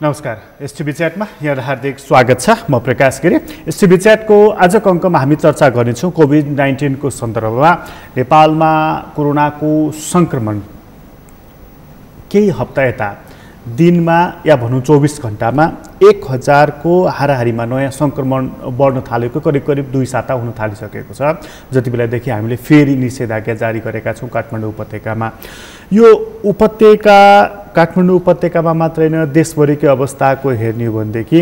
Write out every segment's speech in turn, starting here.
नमस्कार एसटिभी च्याटमा यहाँ हार्दिक स्वागत छ। म प्रकाश गिरी। एसटिभी च्याटको आजको अङ्कमा हामी चर्चा गर्नेछौँ कोभिड-19 को सन्दर्भमा नेपालमा कोरोनाको संक्रमण केही हप्ता यता दिनमा या भनौँ 24 घण्टामा 1000 को हाराहारीमा नयाँ संक्रमण बढ्न थालेको करिब 2 साता हुन थालिसकेको छ। जति बेलादेखि हामीले फेरि निषेधाज्ञा जारी गरेका छौँ काठमाडौँ उपत्यकामा। यो उपत्यका काठमाडौँ उपत्यकामा मात्रै न देशभरिकै अवस्थाको हेर्ने हो भनेदेखि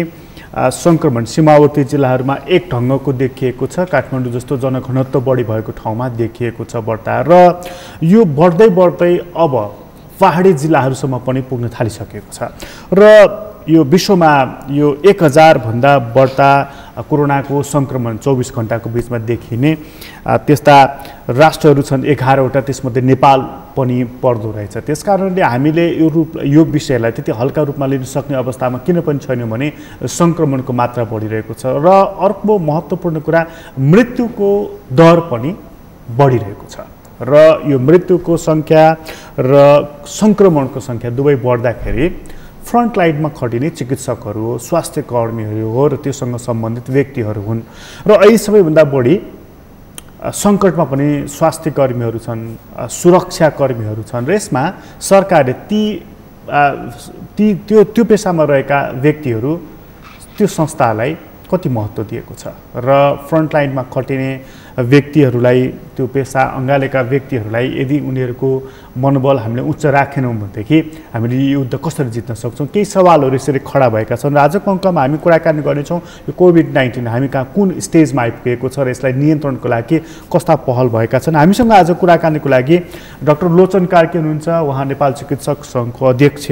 संक्रमण सीमावर्ती जिल्लाहरूमा एक ढङ्गको देखिएको छ। काठमाडौँ जस्तो जनघनत्व बढी भएको ठाउँमा देखिएको छ बढ्ता, र यो बढ्दै बढ्दै अब पहाडी जिल्लाहरूसम्म पनि पुग्न थालिसकेको छ। र यो विश्वमा यो 1000 भन्दा बढ्ता कोरोनाको संक्रमण 24 घण्टाको बिचमा देखिने त्यस्ता राष्ट्रहरू छन् 11 वटा, त्यसमध्ये नेपाल पनि पर्दो रहेछ। त्यसकारणले हामीले यो विषयलाई त्यति हल्का रूपमा लिन सक्ने अवस्थामा किन पनि छैनौँ भने संक्रमणको मात्रा बढिरहेको छ, र अर्को महत्त्वपूर्ण कुरा मृत्युको दर पनि बढिरहेको छ। र यो मृत्युको सङ्ख्या र संक्रमणको सङ्ख्या दुवै बढ्दाखेरि फ्रन्ट लाइनमा खटिने चिकित्सकहरू हो, स्वास्थ्य कर्मीहरू हो, र त्योसँग सम्बन्धित व्यक्तिहरू हुन्। र अहिले सबैभन्दा बढी सङ्कटमा पनि स्वास्थ्य कर्मीहरू छन्, सुरक्षा कर्मीहरू छन्, र यसमा सरकारले त्यो पेसामा रहेका व्यक्तिहरू, त्यो संस्थालाई कति महत्त्व दिएको छ, र फ्रन्ट लाइनमा खटिने व्यक्तिहरूलाई, त्यो पेसा अँगालेका व्यक्तिहरूलाई यदि उनीहरूको मनोबल हामीले उच्च राखेनौँ भनेदेखि हामीले यो युद्ध कसरी जित्न सक्छौँ, केही सवालहरू यसरी खडा भएका छन्। र आजको अङ्कमा हामी कुराकानी गर्नेछौँ यो कोभिड-19 हामी कहाँ कुन स्टेजमा आइपुगेको छ र यसलाई नियन्त्रणको लागि कस्ता पहल भएका छन्। हामीसँग आज कुराकानीको लागि डाक्टर लोचन कार्की हुनुहुन्छ, उहाँ नेपाल चिकित्सक सङ्घको अध्यक्ष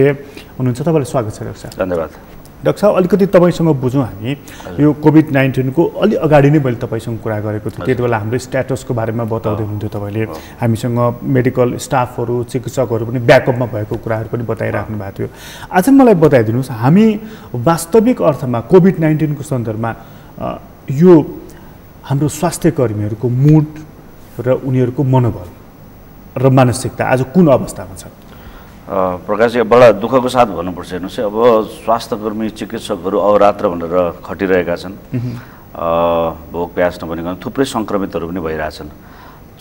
हुनुहुन्छ। तपाईँलाई स्वागत छ डाक्टर साहब। धन्यवाद। डाक्टर साहब, अलिकति तपाईँसँग बुझौँ हामी यो कोभिड-19 को अलि अगाडि नै मैले तपाईँसँग कुरा गरेको थिएँ। त्यति बेला हाम्रो स्ट्याटसको बारेमा बताउँदै हुन्थ्यो तपाईँले। हामीसँग मेडिकल स्टाफहरू, चिकित्सकहरू पनि ब्याकअपमा भएको कुराहरू पनि बताइराख्नु भएको थियो। आज मलाई बताइदिनुहोस्, हामी वास्तविक अर्थमा कोभिड-19 को सन्दर्भमा यो हाम्रो स्वास्थ्य कर्मीहरूको मुड र उनीहरूको मनोबल र मानसिकता आज कुन अवस्थामा छ? प्रकाश, बडा दुःखको साथ भन्नुपर्छ। हेर्नुहोस्, अब स्वास्थ्यकर्मी चिकित्सकहरू अहोरात्र भनेर खटिरहेका छन्। भोक प्यास नभनिकन थुप्रै सङ्क्रमितहरू पनि भइरहेछन्।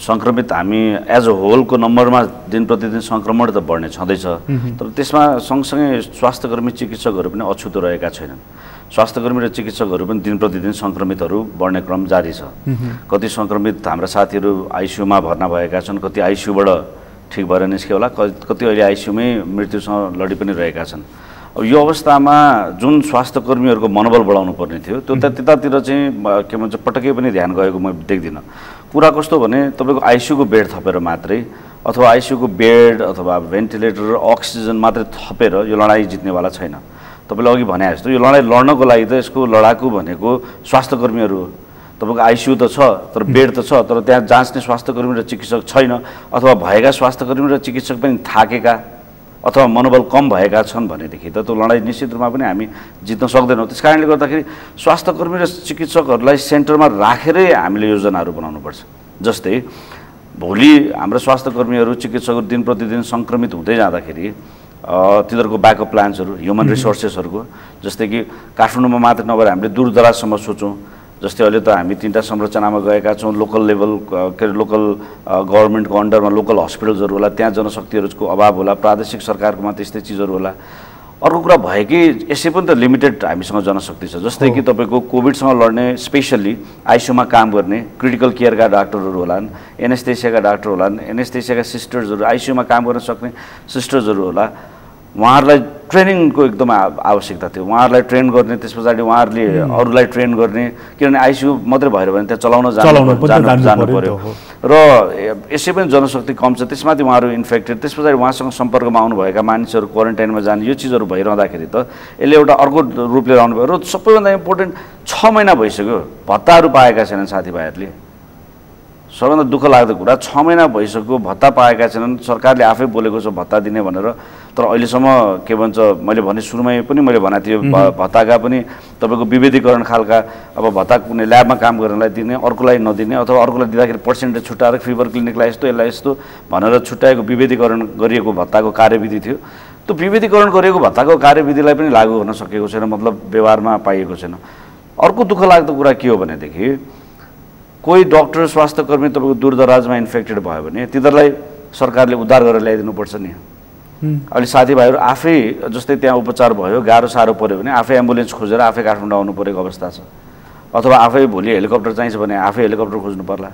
सङ्क्रमित हामी एज अ होलको नम्बरमा दिन प्रतिदिन सङ्क्रमण त बढ्ने छँदैछ, तर त्यसमा सँगसँगै स्वास्थ्यकर्मी चिकित्सकहरू पनि अछुतो रहेका छैनन्। स्वास्थ्यकर्मी र चिकित्सकहरू पनि दिन प्रतिदिन सङ्क्रमितहरू बढ्ने क्रम जारी छ। कति सङ्क्रमित हाम्रा साथीहरू आइसियूमा भर्ना भएका छन्, कति आइसियूबाट ठिक भएर निस्के होला, कति अहिले आइसियूमै मृत्युसँग लडी पनि रहेका छन्। अब यो अवस्थामा जुन स्वास्थ्यकर्मीहरूको मनोबल बढाउनु पर्ने थियो त्यो त्यतातिर चाहिँ के भन्छ पटक्कै पनि ध्यान गएको म देख्दिनँ। कुरा कस्तो भने तपाईँको आइसियूको बेड थपेर मात्रै अथवा आइसियूको बेड अथवा भेन्टिलेटर र अक्सिजन मात्रै थपेर यो लडाइँ जित्नेवाला छैन। तपाईँले अघि भने जस्तो यो लडाइँ लड्नको लागि त यसको लडाकु भनेको स्वास्थ्यकर्मीहरू हो। तपाईँको आइसियू त छ तर बेड त छ, तर त्यहाँ जाँच्ने स्वास्थ्यकर्मी र चिकित्सक छैन, अथवा भएका स्वास्थ्यकर्मी र चिकित्सक पनि थाकेका अथवा मनोबल कम भएका छन् भनेदेखि त त्यो लडाइँ निश्चित रूपमा पनि हामी जित्न सक्दैनौँ। त्यस कारणले गर्दाखेरि स्वास्थ्यकर्मी र चिकित्सकहरूलाई सेन्टरमा राखेरै हामीले योजनाहरू बनाउनुपर्छ। जस्तै भोलि हाम्रो स्वास्थ्यकर्मीहरू चिकित्सकहरू दिन प्रतिदिन सङ्क्रमित हुँदै जाँदाखेरि तिनीहरूको ब्याकअप प्लान्सहरू, ह्युमन रिसोर्सेसहरूको, जस्तै कि काठमाडौँमा मात्र नभएर हामीले दूरदराजसम्म सोचौँ। जस्तै अहिले त हामी 3टा संरचनामा गएका छौँ। लोकल लेभल के अरे लोकल गभर्मेन्टको अन्डरमा लोकल हस्पिटल्सहरू होला, त्यहाँ जनशक्तिहरूको अभाव होला, प्रादेशिक सरकारकोमा त्यस्तै चिजहरू होला। अर्को कुरा भयो कि यसै पनि त लिमिटेड हामीसँग जनशक्ति छ। जस्तै कि तपाईँको कोभिडसँग लड्ने स्पेसल्ली आइसियूमा काम गर्ने क्रिटिकल केयरका डाक्टरहरू होलान्, एनेस्थेसियाका डाक्टर होलान्, एनेस्थेसियाका सिस्टर्सहरू, आइसियूमा काम गर्न सक्ने सिस्टर्सहरू होला। उहाँहरूलाई ट्रेनिङको एकदम आवश्यकता थियो। उहाँहरूलाई ट्रेन गर्ने, त्यस पछाडि उहाँहरूले अरूलाई ट्रेन गर्ने, किनभने आइसियू मात्रै भएर भने त्यहाँ चलाउन जानु पर्यो र यसै पनि जनशक्ति कम छ। त्यसमाथि उहाँहरू इन्फेक्टेड, त्यस पछाडि उहाँसँग सम्पर्कमा आउनुभएका मानिसहरू क्वारेन्टाइनमा जाने, यो चिजहरू भइरहँदाखेरि त यसले एउटा अर्को रूपले रहनु भयो। र सबैभन्दा इम्पोर्टेन्ट 6 महिना भइसक्यो भत्ताहरू पाएका छैनन् साथीभाइहरूले। सबभन्दा दुःख लाग्दो कुरा 6 महिना भइसक्यो भत्ता पाएका छैनन्। सरकारले आफै बोलेको छ भत्ता दिने भनेर, तर अहिलेसम्म के भन्छ, मैले भने सुरुमै पनि मैले भनेको थिएँ भत्ताका पनि तपाईँको विभेदीकरण खालका, अब भत्ता कुनै ल्याबमा काम गर्नेलाई दिने, अर्कोलाई नदिने, अथवा अर्कोलाई दिँदाखेरि पर्सेन्टेज छुट्याएर फिभर क्लिनिकलाई यस्तो यसलाई यस्तो भनेर छुट्याएको विभेदीकरण गरिएको भत्ताको कार्यविधि थियो। त्यो विविधीकरण गरिएको भत्ताको कार्यविधिलाई पनि लागू गर्न सकेको छैन, मतलब व्यवहारमा पाइएको छैन। अर्को दुःख लाग्दो कुरा के हो भनेदेखि कोही डक्टर स्वास्थ्यकर्मी तपाईँको दूरदराजमा इन्फेक्टेड भयो भने तिनीहरूलाई सरकारले उद्धार गरेर ल्याइदिनुपर्छ नि। अहिले साथीभाइहरू आफै जस्तै त्यहाँ उपचार भयो, गाह्रो साह्रो पऱ्यो भने आफै एम्बुलेन्स खोजेर आफै काठमाडौँ आउनु परेको अवस्था छ, अथवा आफै भोलि हेलिकप्टर चाहिन्छ भने आफै हेलिकप्टर खोज्नु पर्ला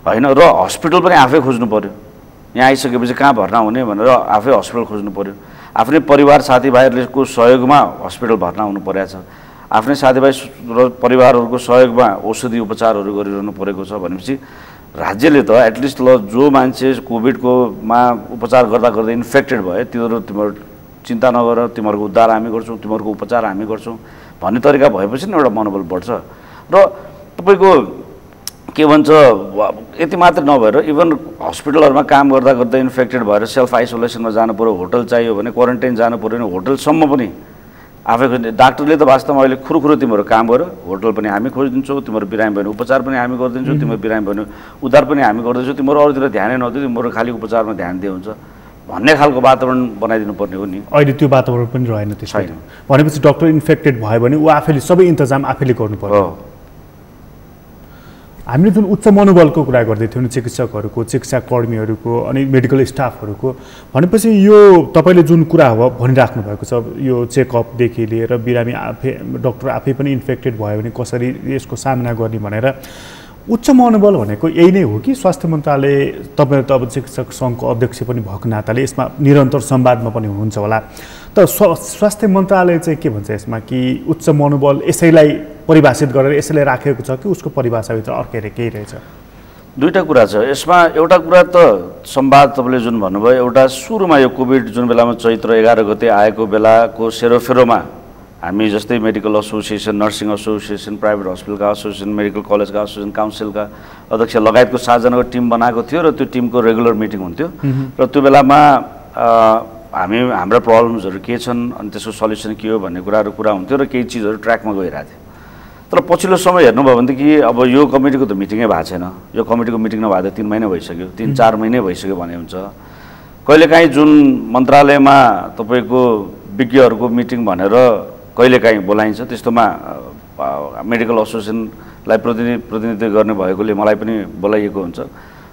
होइन, र हस्पिटल पनि आफै खोज्नु पऱ्यो। यहाँ आइसकेपछि कहाँ भर्ना हुने भनेर आफै हस्पिटल खोज्नु पऱ्यो। आफ्नै परिवार साथीभाइहरूको सहयोगमा हस्पिटल भर्ना हुनु परेको छ, आफ्नै साथीभाइ र परिवारहरूको सहयोगमा औषधि उपचारहरू गरिरहनु परेको छ भनेपछि राज्यले त एटलिस्ट ल जो मान्छे कोभिडकोमा उपचार गर्दा गर्दै इन्फेक्टेड भयो तिमीहरू चिन्ता नगर, तिमीहरूको उद्धार हामी गर्छौँ, तिमीहरूको उपचार हामी गर्छौँ भन्ने तरिका भएपछि नै एउटा मनोबल बढ्छ। र तपाईँको के भन्छ यति मात्र नभएर इभन हस्पिटलहरूमा काम गर्दा गर्दा इन्फेक्टेड भएर सेल्फ आइसोलेसनमा जानु पऱ्यो, होटल चाहियो भने क्वारेन्टाइन जानु पऱ्यो भने होटलसम्म पनि आफैको डाक्टरले त वास्तवमा अहिले खुरुखुरु तिमीहरू काम गर, होटल पनि हामी खोजिदिन्छौँ, तिमीहरू बिरामी भयो भने उपचार पनि हामी गरिदिन्छौँ, तिमीहरू बिरामी भयो भने उद्धार पनि हामी गरिदिन्छौँ, तिमीहरू अरूतिर ध्यानै नदियो, तिमीहरू खालि उपचारमा ध्यान दिए हुन्छ भन्ने खालको वातावरण बनाइदिनु पर्ने हो नि। अहिले त्यो वातावरण पनि रहेन त्यसैले भनेपछि डक्टर इन्फेक्टेड भयो भने ऊ आफैले सबै इन्तजाम आफैले गर्नु पर्यो। हामीले जुन उच्च मनोबलको कुरा गर्दै थियौँ नि चिकित्सकहरूको, चिकित्सा कर्मीहरूको अनि मेडिकल स्टाफहरूको, भनेपछि यो तपाईँले जुन कुरा हो भनिराख्नु भएको छ यो चेकअपदेखि लिएर बिरामी डक्टर आफै पनि इन्फेक्टेड भयो भने कसरी यसको सामना गर्ने भनेर उच्च मनोबल भनेको यही नै हो कि स्वास्थ्य मन्त्रालय, तपाईँ त अब चिकित्सक सङ्घको अध्यक्ष पनि भएको नाताले यसमा निरन्तर संवादमा पनि हुनुहुन्छ होला, त स्वास्थ्य मन्त्रालय चाहिँ के भन्छ यसमा कि उच्च मनोबल यसैलाई परिभाषित गरेर यसैलाई राखेको छ कि उसको परिभाषाभित्र अर्कै केही रहेछ? दुईवटा कुरा छ यसमा। एउटा कुरा त संवाद तपाईँले जुन भन्नुभयो, एउटा सुरुमा यो कोभिड जुन बेलामा चैत्र 11 गते आएको बेलाको सेरोफेरोमा हामी जस्तै medical association, nursing association, private हस्पिटलका एसोसिएसन, मेडिकल कलेजका एसोसिएसन, काउन्सिलका अध्यक्ष लगायतको 7 जनाको टिम बनाएको थियो र त्यो टिमको रेगुलर मिटिङ हुन्थ्यो र त्यो बेलामा हाम्रा प्रब्लम्सहरू के छन् अनि त्यसको सल्युसन के हो भन्ने कुरा हुन्थ्यो र केही चिजहरू ट्र्याकमा गइरहेको थियो। तर पछिल्लो समय हेर्नुभयो भनेदेखि अब यो कमिटीको त मिटिङै भएको छैन, यो कमिटीको मिटिङ नभएको 3 महिना भइसक्यो, 3-4 महिनै भइसक्यो भने हुन्छ। कहिलेकाहीँ जुन मन्त्रालयमा तपाईँको विज्ञहरूको मिटिङ भनेर कहिलेकाहीँ बोलाइन्छ, त्यस्तोमा मेडिकल एसोसिएसनलाई प्रतिनिधित्व गर्ने भएकोले मलाई पनि बोलाइएको हुन्छ।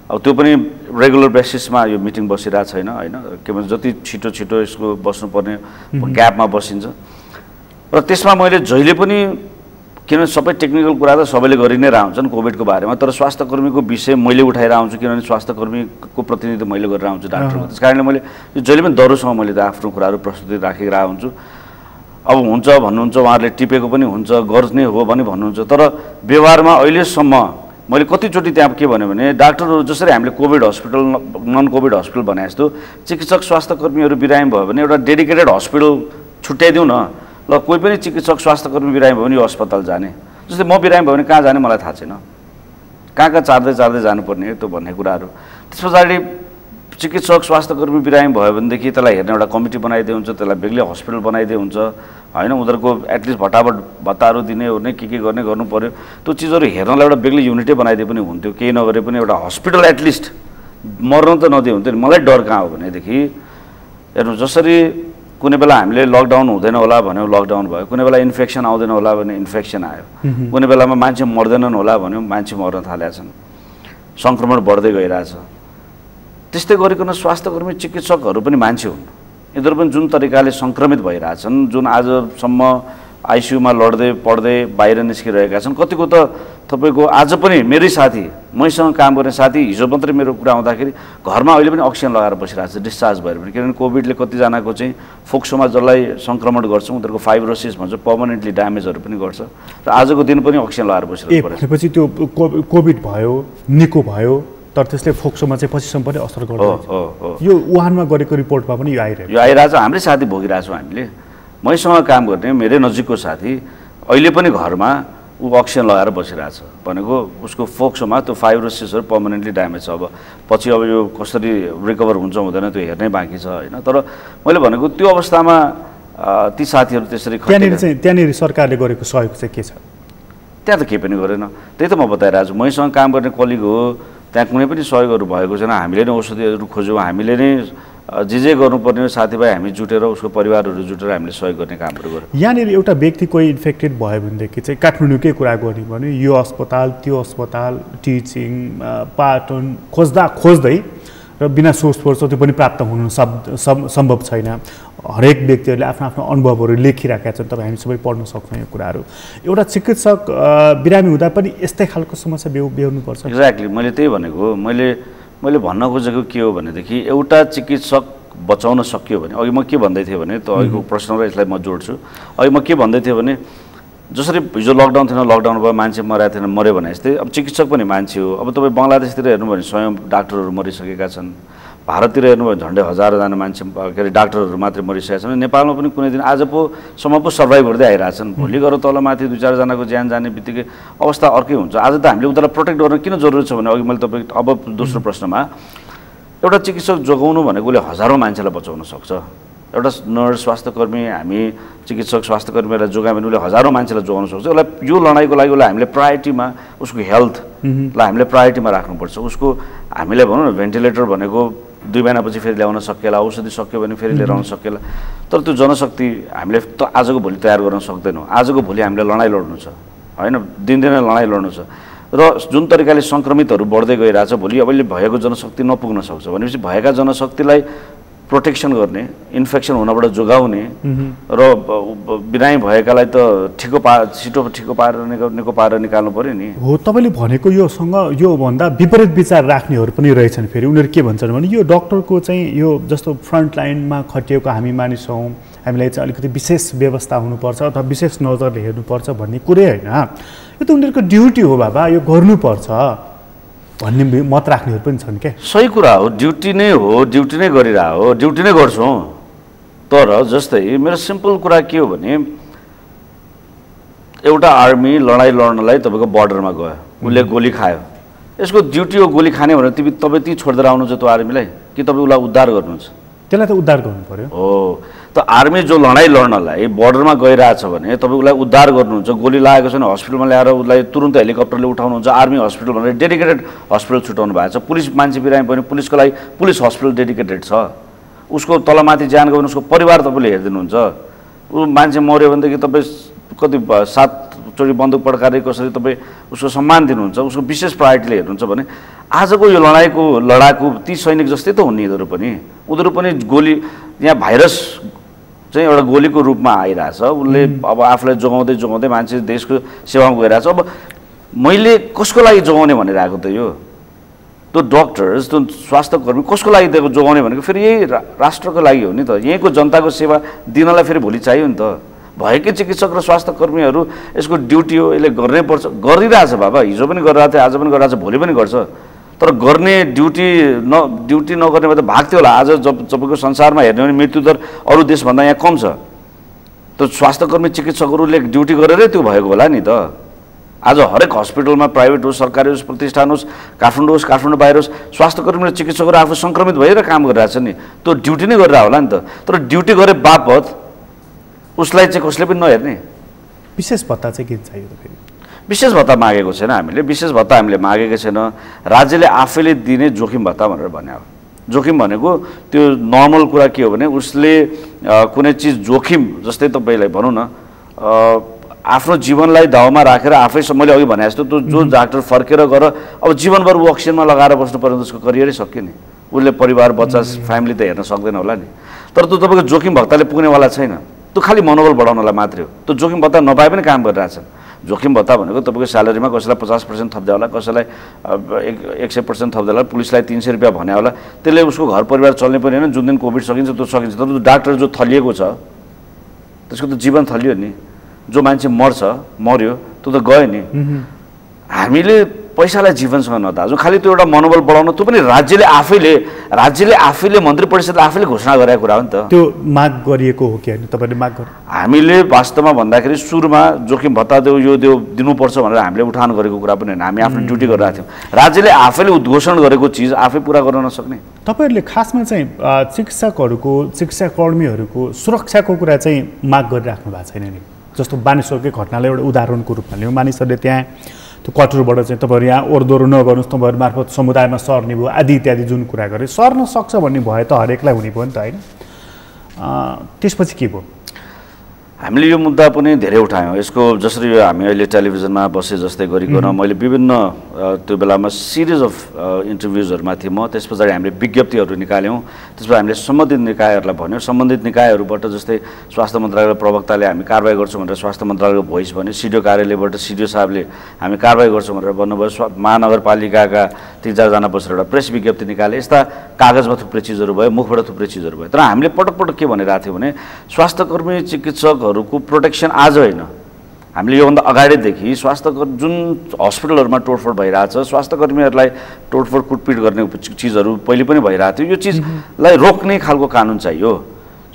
अब त्यो पनि रेगुलर बेसिसमा यो मिटिङ बसिरहेको छैन होइन, के भन्छ जति छिटो यसको बस्नुपर्ने ग्यापमा बसिन्छ। र त्यसमा मैले जहिले पनि किनभने सबै टेक्निकल कुरा त सबैले गरि नै रहन्छन् कोभिडको बारेमा, तर स्वास्थ्यकर्मीको विषय मैले उठाएर आउँछु किनभने स्वास्थ्यकर्मीको प्रतिनिधित्व मैले गरेर आउँछु डाक्टरको, त्यस कारणले मैले जहिले पनि दरोसँग मैले त आफ्नो कुराहरू प्रस्तुति राखेर हुन्छु। अब हुन्छ भन्नुहुन्छ उहाँहरूले टिपेको पनि हुन्छ, गर्ने हो भने भन्नुहुन्छ, तर व्यवहारमा अहिलेसम्म मैले कतिचोटि त्यहाँ के भन्यो भने डाक्टरहरू जसरी हामीले covid hospital non covid hospital भने जस्तो चिकित्सक स्वास्थ्यकर्मीहरू बिरामी भयो भने एउटा डेडिकेटेड हस्पिटल छुट्याइदिउँ न, ल कोही पनि चिकित्सक स्वास्थ्यकर्मी बिरामी भयो भने यो अस्पताल जाने, जस्तै म बिरामी भयो भने कहाँ जाने मलाई थाहा छैन, कहाँ चार्दै जानुपर्ने त्यो भन्ने कुराहरू। त्यस पछाडि चिकित्सक स्वास्थ्यकर्मी बिरामी भयो भनेदेखि त्यसलाई हेर्ने एउटा कमिटी बनाइदिए हुन्छ, त्यसलाई बेग्लै हस्पिटल बनाइदिए हुन्छ होइन, उनीहरूको एटलिस्ट भत्ताहरू दिने ओर्ने के गर्ने गर्नु पऱ्यो, त्यो चिजहरू हेर्नलाई एउटा बेग्लै युनिटै बनाइदिए पनि हुन्थ्यो, केही नगरे पनि एउटा हस्पिटल एटलिस्ट मर्न त नदिए हुन्थ्यो नि। मलाई डर कहाँ हो भनेदेखि हेर्नु जसरी कुनै बेला हामीले लकडाउन हुँदैन होला भन्यो लकडाउन भयो, कुनै बेला इन्फेक्सन आउँदैन होला भने इन्फेक्सन आयो, कुनै बेलामा मान्छे मर्दैनन् होला भन्यो मान्छे मर्न थालेका छन्, सङ्क्रमण बढ्दै गइरहेछ। त्यस्तै गरिकन स्वास्थ्यकर्मी चिकित्सकहरू पनि मान्छे हुन्, यिनीहरू पनि जुन तरिकाले सङ्क्रमित भइरहेछन्, जुन आजसम्म आइसियुमा लड्दै पढ्दै बाहिर निस्किरहेका छन्, कतिको त तपाईँको आज पनि मेरै साथी मैसँग काम गर्ने साथी हिजो मात्रै मेरो कुरा आउँदाखेरि घरमा अहिले पनि अक्सिजन लगाएर बसिरहेको छ डिस्चार्ज भएर पनि, किनभने कोभिडले कतिजनाको चाहिँ फोक्सोमा जसलाई सङ्क्रमण गर्छ उनीहरूको फाइब्रोसिस भन्छ पर्मनेन्टली ड्यामेजहरू पनि गर्छ र आजको दिन पनि अक्सिजन लगाएर बसिरहेको पर्छ। भनेपछि त्यो कोभिड भयो निको भयो तर त्यसले फोक्सोमा चाहिँ पछिसम्म पनि असर गर्छ। यो वुहानमा गरेको रिपोर्टमा पनि यो आइरहेछ, हाम्रै साथी भोगिरहेछौँ हामीले। मैसँग काम गर्ने मेरै नजिकको साथी अहिले पनि घरमा ऊ अक्सिजन लगाएर बसिरहेछ भनेको उसको फोक्सोमा त्यो फाइब्रोसिसहरू पर्मनेन्टली ड्यामेज छ। अब पछि अब यो कसरी रिकभर हुन्छ हुँदैन त्यो हेर्नै बाँकी छ होइन, तर मैले भनेको त्यो अवस्थामा ती साथीहरू त्यसरी त्यहाँनिर सरकारले गरेको सहयोग चाहिँ के छ? त्यहाँ त केही पनि गरेन, त्यही त म बताइरहेको छु। मैसँग काम गर्ने कलिग हो, त्यहाँ कुनै पनि सहयोगहरू भएको छैन, हामीले नै औषधिहरू खोज्यौँ, हामीले नै जे गर्नुपर्ने साथीभाइ हामी जुटेर उसको परिवारहरू जुटेर हामीले सहयोग गर्ने कामहरू गर्यौँ। यहाँनिर एउटा व्यक्ति कोही इन्फेक्टेड भयो भनेदेखि चाहिँ काठमाडौँकै कुरा गर्ने भने यो अस्पताल त्यो अस्पताल टिचिङ पाटन खोज्दै र बिना सोर्स फोर्स त्यो पनि प्राप्त हुनु सम्भव छैन। हरेक व्यक्तिहरूले आफ्नो आफ्नो अनुभवहरू लेखिरहेका छन्, तपाईँ हामी सबै पढ्न सक्छौँ यो कुराहरू। एउटा चिकित्सक बिरामी हुँदा पनि यस्तै खालको समस्या बेहोर्नुपर्छ। एक्ज्याक्टली मैले त्यही भनेको। मैले भन्न खोजेको के हो भनेदेखि एउटा चिकित्सक बचाउन सकियो भने, अघि म के भन्दै थिएँ भने त अघिको प्रश्न र यसलाई म जोड्छु। अघि म के भन्दै थिएँ भने जसरी हिजो लकडाउन थिएन, लकडाउन भयो मान्छे मरेको थिएन, मऱ्यो भने जस्तै अब चिकित्सक पनि मान्छे हो। अब तपाईँ बङ्गलादेशतिर हेर्नुभयो भने स्वयं डाक्टरहरू मरिसकेका छन्। भारततिर हेर्नुभयो भने झन्डै हजारजना मान्छे के अरे डाक्टरहरू मात्रै मरिसकेका छन्। नेपालमा पनि कुनै दिन आज सम्म पो सर्भाइभ गर्दै आइरहेछन्। भोलि गएर तल माथि 2-4जनाको ज्यान जाने बित्तिकै अवस्था अर्कै हुन्छ। आज त हामीले उनीहरूलाई प्रोटेक्ट गर्न किन जरुरी छ भने अघि मैले तपाईँ अब दोस्रो प्रश्नमा एउटा चिकित्सक जोगाउनु भनेको उसले हजारौँ मान्छेलाई बचाउन सक्छ। एउटा नर्स स्वास्थ्यकर्मी हामी चिकित्सक स्वास्थ्यकर्मीहरूलाई जोगायो भने उसले हजारौँ मान्छेलाई जोगाउन सक्छ। उसलाई यो लडाइँको लागि उसलाई हामीले प्रायोरिटीमा उसको हेल्थलाई हामीले प्रायोरिटीमा राख्नुपर्छ। उसको हामीले भनौँ न भेन्टिलेटर भनेको 2 महिनापछि फेरि ल्याउन सकिएला, औषधि सक्यो भने फेरि लिएर आउन सकिएला। तर त्यो जनशक्ति हामीले त आजको भोलि तयार गर्न सक्दैनौँ। आजको भोलि हामीले लडाइँ लड्नु छ होइन, दिनदिनै लडाइँ लड्नु छ। र जुन तरिकाले सङ्क्रमितहरू बढ्दै गइरहेछ भोलि अहिले भएको जनशक्ति नपुग्न सक्छ भनेपछि भएका जनशक्तिलाई प्रोटेक्सन गर्ने, इन्फेक्सन हुनबाट जोगाउने र बिरामी भएकालाई त छिटो ठिको पारेर निकाल्नु पर्यो नि। हो, तपाईँले भनेको योसँग योभन्दा विपरीत विचार राख्नेहरू पनि रहेछन्। फेरि उनीहरू के भन्छन् भने यो डक्टरको चाहिँ यो जस्तो फ्रन्ट लाइनमा खटिएको हामी मानिस हौँ, हामीलाई चाहिँ अलिकति विशेष व्यवस्था हुनुपर्छ अथवा विशेष नजरले हेर्नुपर्छ भन्ने कुरै होइन। यो त उनीहरूको ड्युटी हो बाबा, यो गर्नुपर्छ भन्ने मत राख्नेहरू पनि छन् क्या। सही कुरा हो, ड्युटी नै हो, ड्युटी नै गरिरह हो, ड्युटी नै गर्छौँ। तर जस्तै मेरो सिम्पल कुरा के हो भने एउटा आर्मी लडाइँ लड्नलाई तपाईँको बर्डरमा गयो, उसले गोली खायो, यसको ड्युटी हो गोली खाने भनेर तपाईँ ती छोडेर आउनुहुन्छ त्यो आर्मीलाई कि तपाईँ उसलाई उद्धार गर्नुहुन्छ? त्यसलाई त उद्धार गर्नु पर्यो। हो, त आर्मी जो लडाइँ लड्नलाई बर्डरमा गइरहेछ भने तपाईँ उसलाई उद्धार गर्नुहुन्छ। गोली लागेको छैन हस्पिटलमा ल्याएर उसलाई तुरुन्तै हेलिकप्टरले उठाउनुहुन्छ। आर्मी हस्पिटल भनेर डेडिकेटेड हस्पिटल छुटाउनु भएको छ। पुलिस मान्छे बिरामी पनि पुलिसको लागि पुलिस हस्पिटल डेडिकेटेड छ। उसको तलमाथि ज्यान गयो भने उसको परिवार तपाईँले हेरिदिनुहुन्छ। ऊ मान्छे मऱ्यो भनेदेखि तपाईँ कति 7 चोटि बन्दुक पड्काएर कसरी तपाईँ उसको सम्मान दिनुहुन्छ, उसको विशेष प्रायोरिटीले हेर्नुहुन्छ भने आजको यो लडाकु ती सैनिक जस्तै त हुन् उनीहरू पनि गोली यहाँ भाइरस चाहिँ एउटा गोलीको रूपमा आइरहेछ। उसले अब आफूलाई जोगाउँदै मान्छे देशको सेवामा गइरहेछ। अब मैले कसको लागि जोगाउने भनेर आएको त यो त्यो डक्टर्स त्यो स्वास्थ्यकर्मी कसको लागि जोगाउने भनेको फेरि यही राष्ट्रको लागि हो नि त। यहीँको जनताको सेवा दिनलाई फेरि भोलि चाहियो नि त। भएकै चिकित्सक र स्वास्थ्यकर्मीहरू यसको ड्युटी हो, यसले गर्नै पर्छ। गरिरहेछ बाबा, हिजो पनि गरिरहेको थियो, आज पनि गरिरहेछ, भोलि पनि गर्छ। तर गर्ने ड्युटी नगर्ने भए त भाग्थ्यो होला। आज तपाईँको संसारमा हेर्ने भने मृत्युदर अरू देशभन्दा यहाँ कम छ। त स्वास्थ्यकर्मी चिकित्सकहरूले ड्युटी गरेरै त्यो भएको होला नि त। आज हरेक हस्पिटलमा प्राइभेट होस् सरकारी होस् प्रतिष्ठान होस् काठमाडौँ बाहिर होस् स्वास्थ्यकर्मी र चिकित्सकहरू आफू सङ्क्रमित भएर काम गरिरहेछ नि, त्यो ड्युटी नै गरेर होला नि त। तर ड्युटी गरे बापत उसलाई चाहिँ कसले पनि नहेर्ने। विशेष भत्ता चाहिँ के चाहियो त? फेरि विशेष भत्ता मागेको छैन हामीले, विशेष भत्ता हामीले मागेको छैन। राज्यले आफैले दिने जोखिम भत्ता भनेर भने हो। जोखिम भनेको त्यो नर्मल कुरा के हो भने उसले कुनै चिज जोखिम जस्तै तपाईँलाई भनौँ न आफ्नो जीवनलाई दाउमा राखेर आफै मैले अघि भने जस्तो त्यो जो डाक्टर फर्केर गएर अब जीवनभर ऊ अक्सिजनमा लगाएर बस्नु पर्ने उसको करियरै सक्यो नि। उसले परिवार बच्चा फ्यामिली त हेर्न सक्दैन होला नि। तर त्यो तपाईँको जोखिम भत्ताले पुग्नेवाला छैन। त्यो खालि मनोबल बढाउनलाई मात्रै हो। त्यो जोखिम भत्ता नपाए पनि काम गरिरहेछन्। जोखिम भत्ता भनेको तपाईँको स्यालेरीमा कसैलाई 50% थप्दै होला, कसैलाई 100% थप्दै होला, पुलिसलाई 300 रुपियाँ भने होला। त्यसले उसको घर परिवार चल्ने पनि होइन। जुन दिन कोभिड सकिन्छ त्यो सकिन्छ। तर त्यो डाक्टर जो थलिएको छ त्यसको त जीवन थलियो नि। जो मान्छे मर्यो त्यो त गयो नि। हामीले पैसालाई जीवनसँग नदाजौँ, खालि त्यो एउटा मनोबल बढाउन। त्यो पनि राज्यले आफैले मन्त्री परिषदले आफैले घोषणा गरेको कुरा हो नि त। त्यो माग गरिएको हो कि होइन तपाईँले माग गर्नु? हामीले वास्तवमा भन्दाखेरि सुरुमा जोखिम भत्ता यो दिनुपर्छ भनेर हामीले उठान गरेको कुरा पनि होइन। हामी आफ्नो ड्युटी गरिरहेको थियौँ। राज्यले आफैले उद्घोषण गरेको चिज आफै पुरा गर्न नसक्ने। तपाईँहरूले खासमा चाहिँ चिकित्साकर्मीहरूको सुरक्षाको कुरा चाहिँ माग गरिराख्नु भएको छैन नि? जस्तो बानेश्वरकै घटनालाई एउटा उदाहरणको रूपमा लियौँ। मानिसहरूले त्यहाँ त्यो त्यो क्वार्टरबाट चाहिँ तपाईँहरू यहाँ ओहोरदोहोर नगर्नुहोस्, तपाईँहरू मार्फत समुदायमा सर्ने भयो आदि इत्यादि जुन कुरा गरे, सर्न सक्छ भन्ने भए त हरेकलाई हुने भयो नि त होइन। त्यसपछि के भयो? हामीले यो मुद्दा पनि धेरै उठायौँ। यसको जसरी हामी अहिले टेलिभिजनमा बसे जस्तै गरिकन मैले विभिन्न त्यो बेलामा सिरिज अफ इन्टरभ्युजहरूमा थिएँ म। त्यस पछाडि हामीले विज्ञप्तिहरू निकाल्यौँ। त्यसपछि हामीले सम्बन्धित निकायहरूलाई भन्यौँ। सम्बन्धित निकायहरूबाट जस्तै स्वास्थ्य मन्त्रालयको प्रवक्ताले हामी कारबाही गर्छौँ भनेर स्वास्थ्य मन्त्रालयको भोइस भन्यो, सिडिओ कार्यालयबाट सिडिओ साहबले हामी कारबाही गर्छौँ भनेर भन्नुभयो, महानगरपालिकाका 3-4जना बसेर एउटा प्रेस विज्ञप्ति निकाले। यस्ता कागजमा थुप्रै चिजहरू भयो, मुखबाट थुप्रै चिजहरू भयो। तर हामीले पटक पटक के भनिरहेको थियौँ भने स्वास्थ्यकर्मी चिकित्सकहरूको प्रोटेक्सन आज होइन, हामीले योभन्दा अगाडिदेखि स्वास्थ्यकर्मी जुन हस्पिटलहरूमा तोडफोड भइरहेछ, स्वास्थ्यकर्मीहरूलाई तोडफोड कुटपिट गर्ने चिजहरू पहिले पनि भइरहेको थियो। यो चिजलाई रोक्ने खालको कानुन चाहियो।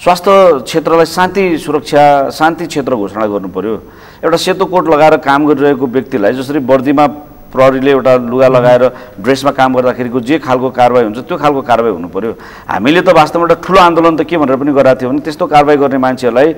स्वास्थ्य क्षेत्रलाई शान्ति सुरक्षा शान्ति क्षेत्र घोषणा गर्नु पर्यो। एउटा सेतो कोट लगाएर काम गरिरहेको व्यक्तिलाई जसरी वर्दीमा प्रहरीले एउटा लुगा लगाएर ड्रेसमा काम गर्दाखेरिको जे खालको कारबाही हुन्छ त्यो खालको कारबाही हुनु पर्यो। हामीले त वास्तवमा एउटा ठुलो आन्दोलन त के भनेर पनि गरेका थियौँ भने त्यस्तो कारबाही गर्ने मान्छेहरूलाई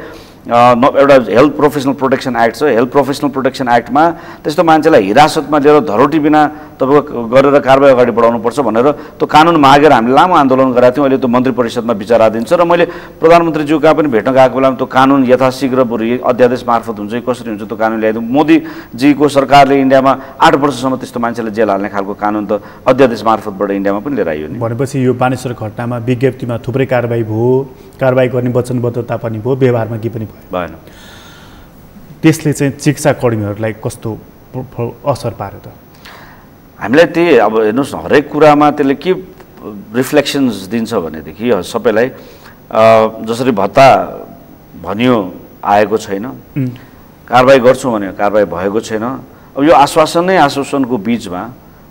एउटा हेल्थ प्रोफेसनल प्रोटेक्सन एक्ट छ। हेल्थ प्रोफेसनल प्रोटेक्सन एक्टमा त्यस्तो मान्छेलाई हिरासतमा लिएर धरोटी बिना तपाईँको गरेर कारबाही अगाडि बढाउनुपर्छ भनेर त्यो कानुन मागेर हामीले लामो आन्दोलन गरेका थियौँ। अहिले त्यो मन्त्री परिषदमा विचाराधीन छ र मैले प्रधानमन्त्रीज्यू कहाँ पनि भेट्न गएको बेलामा त्यो कानुन यथाशीघ्र बरु अध्यादेश मार्फत हुन्छ कसरी हुन्छ त्यो कानुन ल्याइदिउँ। मोदीजीको सरकारले इन्डियामा 8 वर्षसम्म त्यस्तो मान्छेलाई जेल हाल्ने खालको कानुन त अध्यादेश मार्फतबाट इन्डियामा पनि लिएर आइयो नि। भनेपछि यो बानेश्वर घटनामा विज्ञप्तिमा थुप्रै कारबाही भयो, कारबाही गर्ने वचनबद्धता पनि भयो, व्यवहारमा के पनि भएन। त्यसले चाहिँ चिकित्साकर्मीहरूलाई कस्तो असर पार्यो त? हामीलाई त्यही अब हेर्नुहोस् न, हरेक कुरामा त्यसले के रिफ्लेक्सन्स दिन्छ भनेदेखि सबैलाई जसरी भत्ता भनियो आएको छैन, कारबाही गर्छौँ भन्यो कारबाही भएको छैन। अब यो आश्वासन नै आश्वासनको बिचमा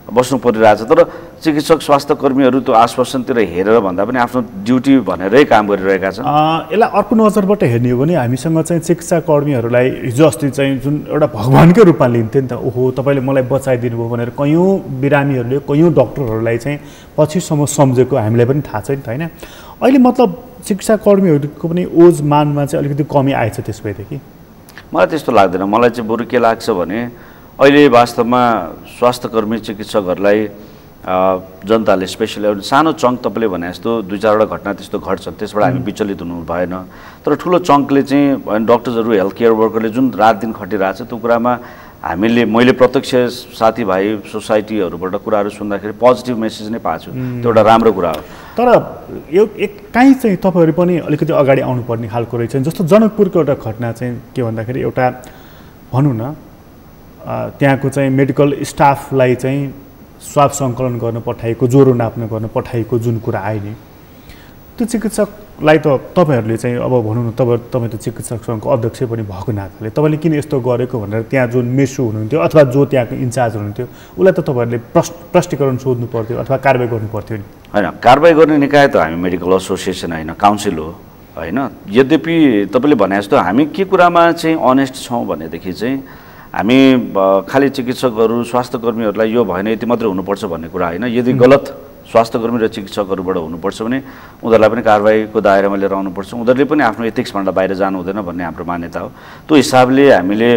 बस्नु परिरहेछ। तर चिकित्सक स्वास्थ्यकर्मीहरू त्यो आश्वासनतिर हेरेर भन्दा पनि आफ्नो ड्युटी भनेरै काम गरिरहेका छन्। यसलाई अर्को नजरबाट हेर्ने हो भने हामीसँग चाहिँ चिकित्साकर्मीहरूलाई हिजो अस्ति चाहिँ जुन एउटा भगवान्कै रूपमा लिन्थ्यो नि त, ओहो तपाईँले मलाई बचाइदिनु भयो भनेर कयौँ बिरामीहरूले कयौँ डक्टरहरूलाई चाहिँ पछिसम्म सम्झेको हामीलाई पनि थाहा छ नि त होइन। अहिले मतलब चिकित्साकर्मीहरूको पनि ओज मानमा चाहिँ अलिकति कमी आएछ त्यस भएदेखि? मलाई त्यस्तो लाग्दैन। मलाई चाहिँ बरु के लाग्छ भने अहिले वास्तवमा स्वास्थ्यकर्मी चिकित्सकहरूलाई जनताले स्पेसली सानो चङ्क तपाईँले भने जस्तो 2-4वटा घटना त्यस्तो घट्छन्, त्यसबाट हामी विचलित हुनु भएन। तर ठुलो चङ्कले चाहिँ डक्टर्सहरू हेल्थ केयर वर्करले जुन रात दिन खटिरहेछ त्यो कुरामा मैले प्रत्यक्ष साथीभाइ सोसाइटीहरूबाट कुराहरू सुन्दाखेरि पोजिटिभ मेसेज नै पाएको छु। त्यो एउटा राम्रो कुरा हो। तर यो कहीँ चाहिँ तपाईँहरू पनि अलिकति अगाडि आउनुपर्ने खालको रहेछ। जस्तो जनकपुरको एउटा घटना चाहिँ के भन्दाखेरि एउटा भनौँ न त्यहाँको चाहिँ मेडिकल स्टाफलाई चाहिँ स्वाब सङ्कलन गर्न पठाएको, ज्वरो नाप्न गर्न पठाएको जुन कुरा आयो नि, त्यो चिकित्सकलाई त तपाईँहरूले चाहिँ अब भनौँ न तपाईँ त चिकित्सक सङ्घको अध्यक्ष पनि भएको नाताले तपाईँले किन यस्तो गरेको भनेर त्यहाँ जुन मेसु हुनुहुन्थ्यो अथवा जो त्यहाँको इन्चार्ज हुनुहुन्थ्यो उसलाई त तपाईँहरूले प्रष्टीकरण सोध्नु पर्थ्यो अथवा कारबाही गर्नु पर्थ्यो नि। होइन, कारबाही गर्ने निकाय त हामी मेडिकल एसोसिएसन होइन, काउन्सिल हो होइन। यद्यपि तपाईँले भने जस्तो हामी के कुरामा चाहिँ अनेस्ट छौँ भनेदेखि चाहिँ हामी खालि चिकित्सकहरू स्वास्थ्यकर्मीहरूलाई यो भएन यति मात्रै हुनुपर्छ भन्ने कुरा होइन। यदि गलत स्वास्थ्यकर्मी र चिकित्सकहरूबाट हुनुपर्छ भने उनीहरूलाई पनि कारबाहीको दायरामा लिएर आउनुपर्छ। उनीहरूले पनि आफ्नो एथिक्सबाट बाहिर जानु हुँदैन भन्ने हाम्रो मान्यता हो। त्यो हिसाबले हामीले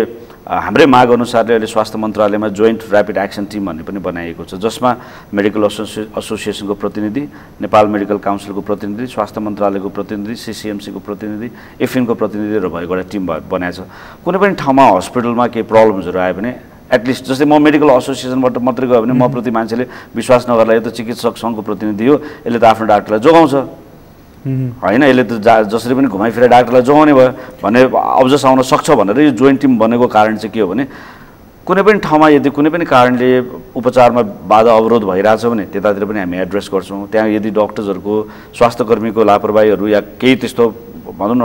हाम्रै माग अनुसारले अहिले स्वास्थ्य मन्त्रालयमा जोइन्ट ऱ्यापिड एक्सन टिम भन्ने पनि बनाइएको छ, जसमा मेडिकल एसोसिएसनको प्रतिनिधि, नेपाल मेडिकल काउन्सिलको प्रतिनिधि, स्वास्थ्य मन्त्रालयको प्रतिनिधि, सिसिएमसीको प्रतिनिधि, एफिनको प्रतिनिधिहरू भएको एउटा टिम बनाएको छ। कुनै पनि ठाउँमा हस्पिटलमा केही प्रब्लम्सहरू आयो भने एटलिस्ट जस्तै म मेडिकल एसोसिएसनबाट मात्रै गयो भने म प्रति मान्छेले विश्वास नगर्ला यो त चिकित्सक सङ्घको प्रतिनिधि हो, यसले त आफ्नो डाक्टरलाई जोगाउँछ होइन, यसले त जसरी पनि घुमाइफिरे डाक्टरलाई जोगाउने भयो भन्ने अब्जस आउन सक्छ भनेर यो जोइन्ट टिम बनेको कारण चाहिँ के हो भने कुनै पनि ठाउँमा यदि कुनै पनि कारणले उपचारमा बाधा अवरोध भइरहेछ भने त्यतातिर पनि हामी एड्रेस गर्छौँ। त्यहाँ यदि डक्टर्सहरूको स्वास्थ्यकर्मीको लापरवाहीहरू या केही त्यस्तो भनौँ न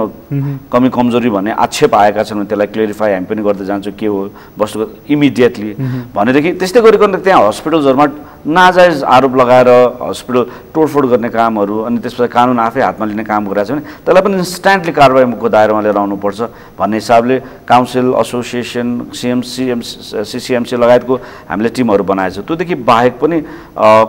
कमी कमजोरी भन्ने आक्षेप आएका छन् भने त्यसलाई क्लियरिफाई हामी पनि गर्दै जान्छौँ के हो वस्तुको इमिडिएटली भनेदेखि। त्यस्तै गरिकन त्यहाँ हस्पिटल्सहरूमा नाजायज आरोप लगाएर हस्पिटल तोडफोड गर्ने कामहरू अनि त्यसपछि कानुन आफै हातमा लिने काम गरिरहेको छ भने त्यसलाई पनि इन्स्ट्यान्टली कारबाहीको दायरामा लिएर आउनुपर्छ भन्ने हिसाबले काउन्सिल एसोसिएसन सिसिएमसी लगायतको हामीले टिमहरू बनाएको छ। त्योदेखि बाहेक पनि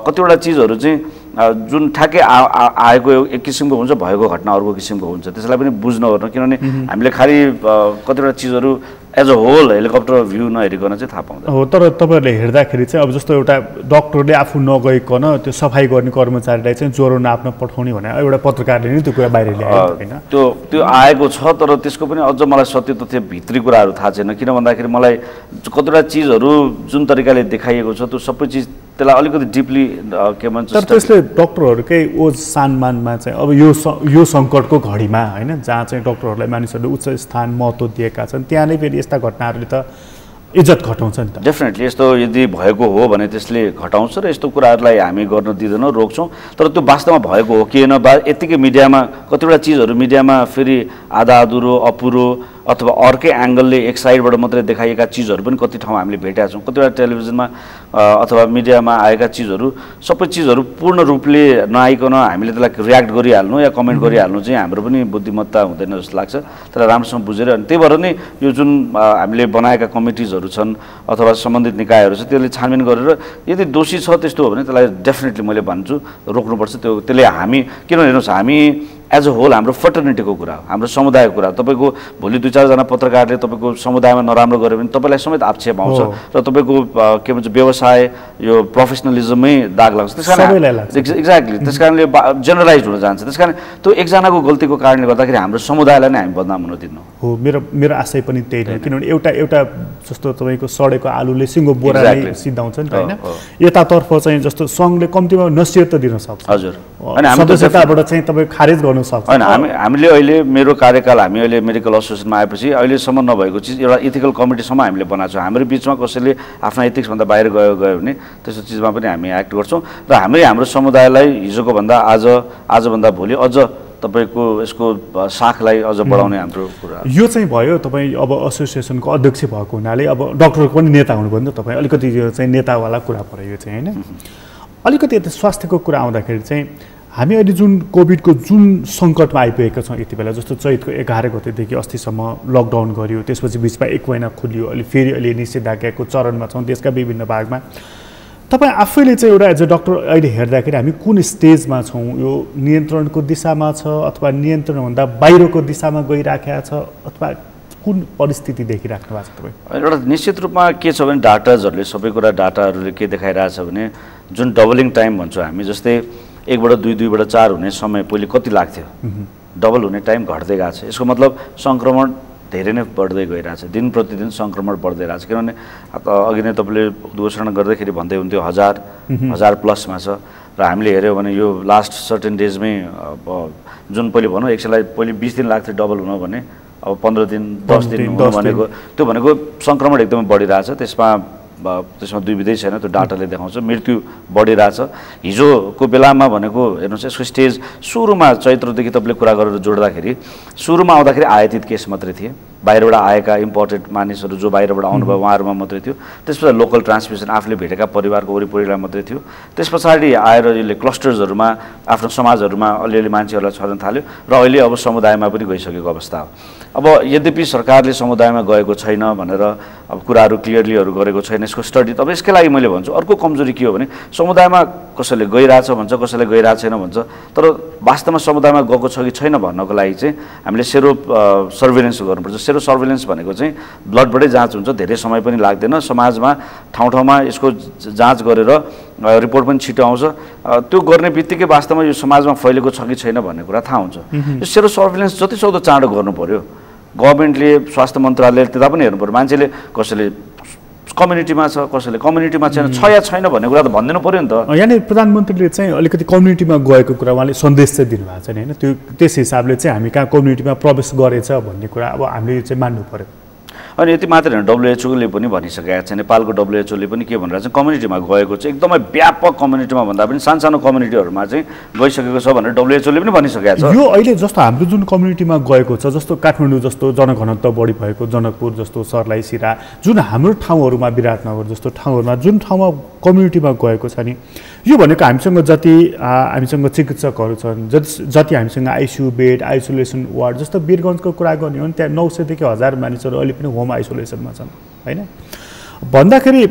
कतिवटा चिजहरू चाहिँ जुन ठ्याक्कै आएको एक किसिमको हुन्छ, भएको घटना अर्को किसिमको हुन्छ, त्यसलाई पनि बुझ्न ओर्नु। किनभने हामीले खालि कतिवटा चिजहरू as a whole helicopter view नहेरिकन चाहिँ थाहा पाउँदैन हो। तर तपाईँहरूले हेर्दाखेरि चाहिँ अब जस्तो एउटा डक्टरले आफू नगइकन त्यो सफाई गर्ने कर्मचारीलाई चाहिँ ज्वरो नाप्न पठाउने भने एउटा पत्रकारले नि त्यो कुरा बाहिर ल्यायो होइन। त्यो आएको छ, तर त्यसको पनि अझ मलाई सत्य तथ्य भित्री कुराहरू थाहा छैन। किन भन्दाखेरि मलाई कतिवटा चिजहरू जुन तरिकाले देखाइएको छ त्यो सबै चिज त्यसलाई अलिकति डिपली के भन्छ, तर त्यसले डक्टरहरूकै ओज सम्मानमा चाहिँ अब यो सङ्कटको घडीमा होइन, जहाँ चाहिँ डक्टरहरूलाई मानिसहरूले उच्च स्थान महत्त्व दिएका छन्, त्यहाँ नै फेरि यस्ता घटनाहरूले त इज्जत घटाउँछ नि त। डेफिनेटली यस्तो यदि भएको हो भने त्यसले घटाउँछ र यस्तो कुराहरूलाई हामी गर्न दिँदैनौँ, रोक्छौँ। तर त्यो वास्तवमा भएको हो कि होइन, यत्तिकै मिडियामा कतिवटा चिजहरू मिडियामा फेरि आधा अधुरो अपुरो अथवा अर्कै एङ्गलले एक साइडबाट मात्रै देखाइएका चिजहरू पनि कति ठाउँ हामीले भेटेका छौँ। कतिवटा टेलिभिजनमा अथवा मिडियामा आएका चिजहरू सबै चिजहरू पूर्ण रूपले नआइकन हामीले त्यसलाई रियाक्ट गरिहाल्नु या कमेन्ट गरिहाल्नु चाहिँ हाम्रो पनि बुद्धिमत्ता हुँदैन जस्तो लाग्छ। त्यसलाई राम्रोसँग बुझेर अनि त्यही भएर नै यो जुन हामीले बनाएका कमिटिजहरू छन् अथवा सम्बन्धित निकायहरू छ त्यसले छानबिन गरेर यदि दोषी छ त्यस्तो हो भने त्यसलाई डेफिनेटली मैले भन्छु रोक्नुपर्छ। त्यसले हामी किनभने हेर्नुहोस्, हामी एज अ होल हाम्रो फर्टर्निटीको कुरा हो, हाम्रो समुदायको कुरा। तपाईँको भोलि 2-4 जना पत्रकारले तपाईँको समुदायमा नराम्रो गर्यो भने तपाईँलाई समेत आक्षेप आउँछ र तपाईँको के भन्छ व्यवसाय यो प्रोफेसनलिजमै दाग लाग्छ। त्यस कारण एक्ज्याक्टली त्यस कारणले जेनरलाइज हुन जान्छ। त्यस कारण त्यो एकजनाको गल्तीको कारणले गर्दाखेरि हाम्रो समुदायलाई नै हामी बदनाम हुन दिन्नौँ। हो, मेरो आशय पनि त्यही नै, किनभने एउटा जस्तो तपाईँको सडेको आलुले सिङ्गो बोराले सिद्धाउँछ नि त होइन। यतातर्फ चाहिँ जस्तो सङ्घले कम्तीमा नसिहत त दिन सक्छ। हजुर, अनि सदस्यताबाट चाहिँ तपाईँ खारेज गर्नु सक्छ होइन। हामीले अहिले मेरो कार्यकाल हामी अहिले मेडिकल एसोसिएसनमा आएपछि अहिलेसम्म नभएको चिज एउटा इथिकल कमिटीसम्म हामीले बनाएको छौँ। हाम्रो बिचमा कसैले आफ्ना इथिक्सभन्दा बाहिर गयो भने त्यस्तो चिजमा पनि हामी एक्ट गर्छौँ र हाम्रो समुदायलाई हिजोको भन्दा आजभन्दा भोलि अझ तपाईँको यसको शाखलाई अझ बढाउने हाम्रो कुरा। यो चाहिँ भयो तपाईँ अब एसोसिएसनको अध्यक्ष भएको हुनाले अब डक्टरको पनि नेता हुनुभयो नि त तपाईँ, अलिकति यो चाहिँ नेतावाला कुरा पऱ्यो यो चाहिँ होइन। अलिकति यता स्वास्थ्यको कुरा आउँदाखेरि चाहिँ हामी अहिले जुन कोभिडको जुन सङ्कटमा आइपुगेका छौँ यति बेला, जस्तो चैतको 11 गतेदेखि अस्तिसम्म लकडाउन गरियो, त्यसपछि बिचमा 1 महिना खोलियो, अहिले निषेधाज्ञाको चरणमा छौँ देशका विभिन्न भागमा। तपाईँ आफैले चाहिँ एउटा एज अ डक्टर अहिले हेर्दाखेरि हामी कुन स्टेजमा छौँ? यो नियन्त्रणको दिशामा छ अथवा नियन्त्रणभन्दा बाहिरको दिशामा गइराखेका छ अथवा कुन परिस्थिति देखिराख्नु भएको छ तपाईँ? एउटा निश्चित रूपमा के छ भने डाटाजहरूले सबै कुरा डाटाहरूले के देखाइरहेछ भने जुन डबलिङ टाइम भन्छौँ हामी, जस्तै 1बाट 2, 2बाट 4 हुने समय पहिले कति लाग्थ्यो, डबल हुने टाइम घट्दै गएको छ। यसको मतलब सङ्क्रमण धेरै नै बढ्दै गइरहेछ, दिन प्रतिदिन सङ्क्रमण बढ्दै रहेछ। किनभने अघि नै तपाईँले उद्घोषणा गर्दाखेरि भन्दै हुन्थ्यो 1000 प्लसमा छ र हामीले हेऱ्यौँ भने यो लास्ट सर्टेन डेजमै जुन पहिले भनौँ एकछिनलाई पहिले 20 दिन लाग्थ्यो डबल हुन भने अब 15 दिन 10 दिन हुनु भनेको त्यो भनेको सङ्क्रमण एकदमै बढिरहेछ। त्यसमा दुविधै छैन, त्यो डाटाले देखाउँछ। मृत्यु बढिरहेछ। हिजोको बेलामा भनेको हेर्नुहोस् यसको स्टेज सुरुमा चैत्रदेखि तपाईँले कुरा गरेर जोड्दाखेरि सुरुमा आउँदाखेरि आयातित केस मात्रै थिए, बाहिरबाट आएका इम्पोर्टेड मानिसहरू जो बाहिरबाट आउनुभयो उहाँहरूमा मात्रै थियो। त्यस पछाडि लोकल ट्रान्समिसन आफूले भेटेका परिवारको वरिपरिलाई मात्रै थियो। त्यस पछाडि आएर यसले क्लस्टर्सहरूमा आफ्नो समाजहरूमा अलिअलि मान्छेहरूलाई छर्न थाल्यो र अहिले अब समुदायमा पनि गइसकेको अवस्था हो। अब यद्यपि सरकारले समुदायमा गएको छैन भनेर अब कुराहरू क्लियरलीहरू गरेको छैन यसको स्टडी। अब यसकै लागि मैले भन्छु अर्को कमजोरी के हो भने समुदायमा कसैले गइरहेछ भन्छ, कसैले गइरहेको छैन भन्छ, तर वास्तवमा समुदायमा गएको छ कि छैन भन्नको लागि चाहिँ हामीले सेरो सर्भिलेन्स गर्नुपर्छ। सेरो सर्भिलेन्स भनेको चाहिँ ब्लडबाटै जाँच हुन्छ, धेरै समय पनि लाग्दैन, समाजमा ठाउँ यसको जाँच गरेर रिपोर्ट पनि छिटो आउँछ। त्यो गर्ने बित्तिकै वास्तवमा यो समाजमा फैलेको छ कि छैन भन्ने कुरा थाहा हुन्छ। यो सेरो सर्भिलेन्स जतिसक्दो चाँडो गर्नु पर्यो। गभर्मेन्टले स्वास्थ्य मन्त्रालयले त्यता पनि हेर्नु पर्यो। मान्छेले कसैले कम्युनिटीमा छ, कसैले कम्युनिटीमा छैन, छ या छैन भन्ने कुरा त भनिदिनु पर्यो नि त। यहाँनिर प्रधानमन्त्रीले चाहिँ अलिकति कम्युनिटीमा गएको कुरा उहाँले सन्देश चाहिँ दिनुभएको छ नि होइन, त्यस हिसाबले चाहिँ हामी कहाँ कम्युनिटीमा प्रवेश गरेछ भन्ने कुरा अब हामीले चाहिँ मान्नु पर्यो। अनि यति मात्र होइन, WHO ले पनि भनिसकेको छ, नेपालको WHO ले पनि के भनिरहेको छ, कम्युनिटीमा गएको चाहिँ एकदमै व्यापक कम्युनिटीमा भन्दा पनि सानो कम्युनिटीहरूमा चाहिँ गइसकेको छ भनेर WHO ले पनि भनिसकेको छ। यो अहिले जस्तो हाम्रो जुन कम्युनिटीमा गएको छ, जस्तो काठमाडौँ जस्तो जनघनत्व बढी भएको जनकपुर जस्तो सर्लाही सिरा जुन हाम्रो ठाउँहरूमा विराटनगर जस्तो ठाउँहरूमा जुन ठाउँमा कम्युनिटीमा गएको छ नि, यो भनेको हामीसँग हामीसँग चिकित्सकहरू छन्, जति हामीसँग आइसियु बेड, आइसोलेसन वार्ड, जस्तो वीरगञ्जको कुरा गर्ने हो भने त्यहाँ 900 देखि 1000 मानिसहरू अहिले पनि होम आइसोलेसनमा छन् होइन भन्दाखेरि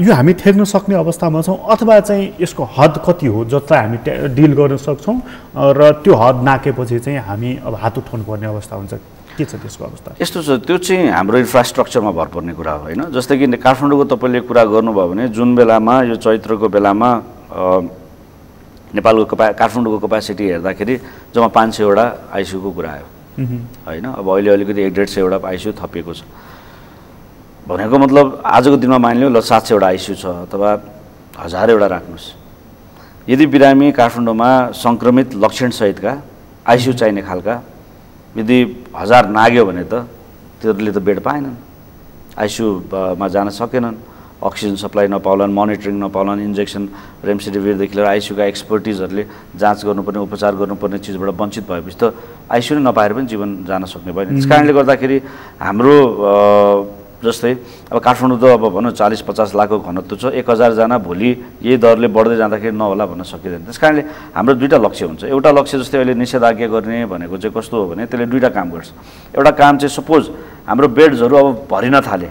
यो हामी थेर्न सक्ने अवस्थामा छौँ अथवा चाहिँ यसको हद कति हो जसलाई हामी डिल गर्न सक्छौँ र त्यो हद नाकेपछि चाहिँ हामी अब हात उठाउनु पर्ने अवस्था हुन्छ। के छ त्यसको अवस्था? यस्तो छ, त्यो चाहिँ हाम्रो इन्फ्रास्ट्रक्चरमा भर पर्ने कुरा हो होइन। जस्तै कि काठमाडौँको तपाईँले कुरा गर्नुभयो भने जुन बेलामा यो चैत्रको बेलामा नेपालको काठमाडौँको क्यापासिटी हेर्दाखेरि जम्मा 500वटा आइसियूको कुरा आयो होइन। अब अहिले अलिकति 150-150वटा आइसियू थपिएको छ भनेको मतलब आजको दिनमा मानिलियो ल 700वटा आइसियू छ अथवा 1000वटा राख्नुहोस्। यदि बिरामी काठमाडौँमा सङ्क्रमित लक्षणसहितका आइसियू चाहिने खालका यदि 1000 नाग्यो भने त तिनीहरूले त बेड पाएनन्, आइसियूमा जान सकेनन्, अक्सिजन सप्लाई नपाउलान्, मोनिटरिङ नपाउलान्, इन्जेक्सन रेमसिडिभिरदेखि लिएर आइसियूका एक्सपर्टिजहरूले जाँच गर्नुपर्ने उपचार गर्नुपर्ने चिजबाट वञ्चित भएपछि त आइसियू नै नपाएर पनि जीवन जान सक्ने भयो। त्यस कारणले गर्दाखेरि हाम्रो जस्तै अब काठमाडौँ त अब भनौँ 40-50 लाखको घनत्व छ, 1000 जना भोलि यही दरले बढ्दै जाँदाखेरि नहोला भन्न सकिँदैन। त्यस कारणले हाम्रो दुईवटा लक्ष्य हुन्छ। एउटा लक्ष्य जस्तै अहिले निषेधाज्ञा गर्ने भनेको चाहिँ कस्तो हो भने त्यसले दुईवटा काम गर्छ। एउटा काम चाहिँ सपोज हाम्रो बेड्सहरू अब भरिन थाले,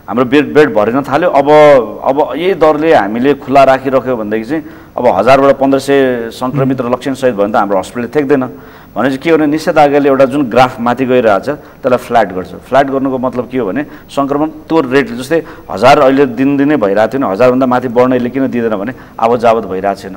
हाम्रो बेड भरिन थाल्यो, अब यही दरले हामीले खुला राखिराख्यो भनेदेखि चाहिँ अब 1000बाट 1500 सङ्क्रमित र लक्षणसहित भयो भने त हाम्रो हस्पिटलले थेक्दैन। भनेपछि के हो भने निषेधाज्ञाले एउटा जुन ग्राफ माथि गइरहेछ त्यसलाई फ्ल्याट गर्छ। फ्ल्याट गर्नुको मतलब के हो भने सङ्क्रमण त्यो रेट जस्तै 1000 अहिले दिनदिनै भइरहेको थियो नि, 1000भन्दा माथि बढ्नेले किन दिँदैन भने आवत जावत भइरहेको छैन,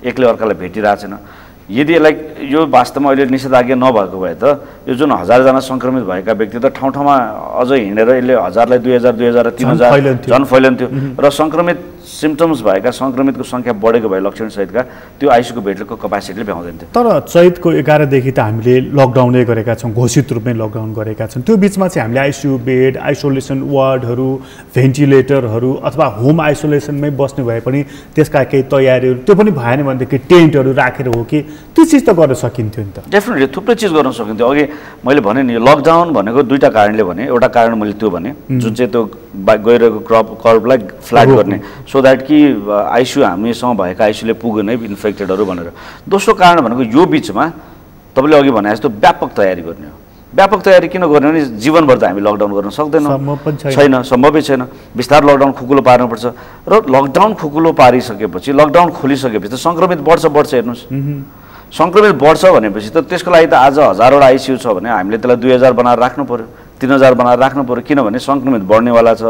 एकले अर्कालाई भेटिरहेको छैन। यदि यसलाई यो वास्तवमा अहिले निषेधाज्ञा नभएको भए त यो जुन 1000जना सङ्क्रमित भएका व्यक्ति त ठाउँ ठाउँमा अझ हिँडेर यसले 1000लाई 2000, 2000 र 3000 झन् फैलन्थ्यो र सङ्क्रमित सिम्टम्स भएका सङ्क्रमितको सङ्ख्या बढेको भए लक्षणसहितका त्यो आइसियूको बेडको क्यापासिटीले भ्याउँदैन थियो। तर चैतको 11 देखि त हामीले लकडाउनै गरेका छौँ, घोषित रूपमै लकडाउन गरेका छौँ। त्यो बिचमा चाहिँ हामीले आइसियू बेड, आइसोलेसन वार्डहरू, भेन्टिलेटरहरू अथवा होम आइसोलेसनमै बस्ने भए पनि त्यसका केही तयारीहरू त्यो पनि भएन भनेदेखि टेन्टहरू राखेर हो कि त्यो चिज त गर्न सकिन्थ्यो नि त? डेफिनेटली थुप्रै चिज गर्न सकिन्थ्यो। अघि मैले भने नि लकडाउन भनेको दुईवटा कारणले भने, एउटा कारण मैले त्यो भने जुन चाहिँ त्यो गइरहेको कर्भलाई फ्ल्याट गर्ने सो द्याट कि आइसियू हामीसँग भएका आइसियूले पुगेन है इन्फेक्टेडहरू भनेर। दोस्रो कारण भनेको यो बिचमा तपाईँले अघि भने जस्तो व्यापक तयारी गर्ने हो। व्यापक तयारी किन गर्ने भने जीवनभर त हामी लकडाउन गर्न सक्दैनौँ, छैन, सम्भवै छैन। बिस्तार लकडाउन खुकुलो पार्नुपर्छ र लकडाउन खुकुलो पारिसकेपछि लकडाउन खोलिसकेपछि त सङ्क्रमित बढ्छ हेर्नुहोस्। सङ्क्रमित बढ्छ भनेपछि त त्यसको लागि त आज 1000वटा आइसियू छ भने हामीले त्यसलाई 2000 बनाएर राख्नु पऱ्यो, 3000 बनाएर राख्नु पऱ्यो, किनभने सङ्क्रमित बढ्नेवाला छ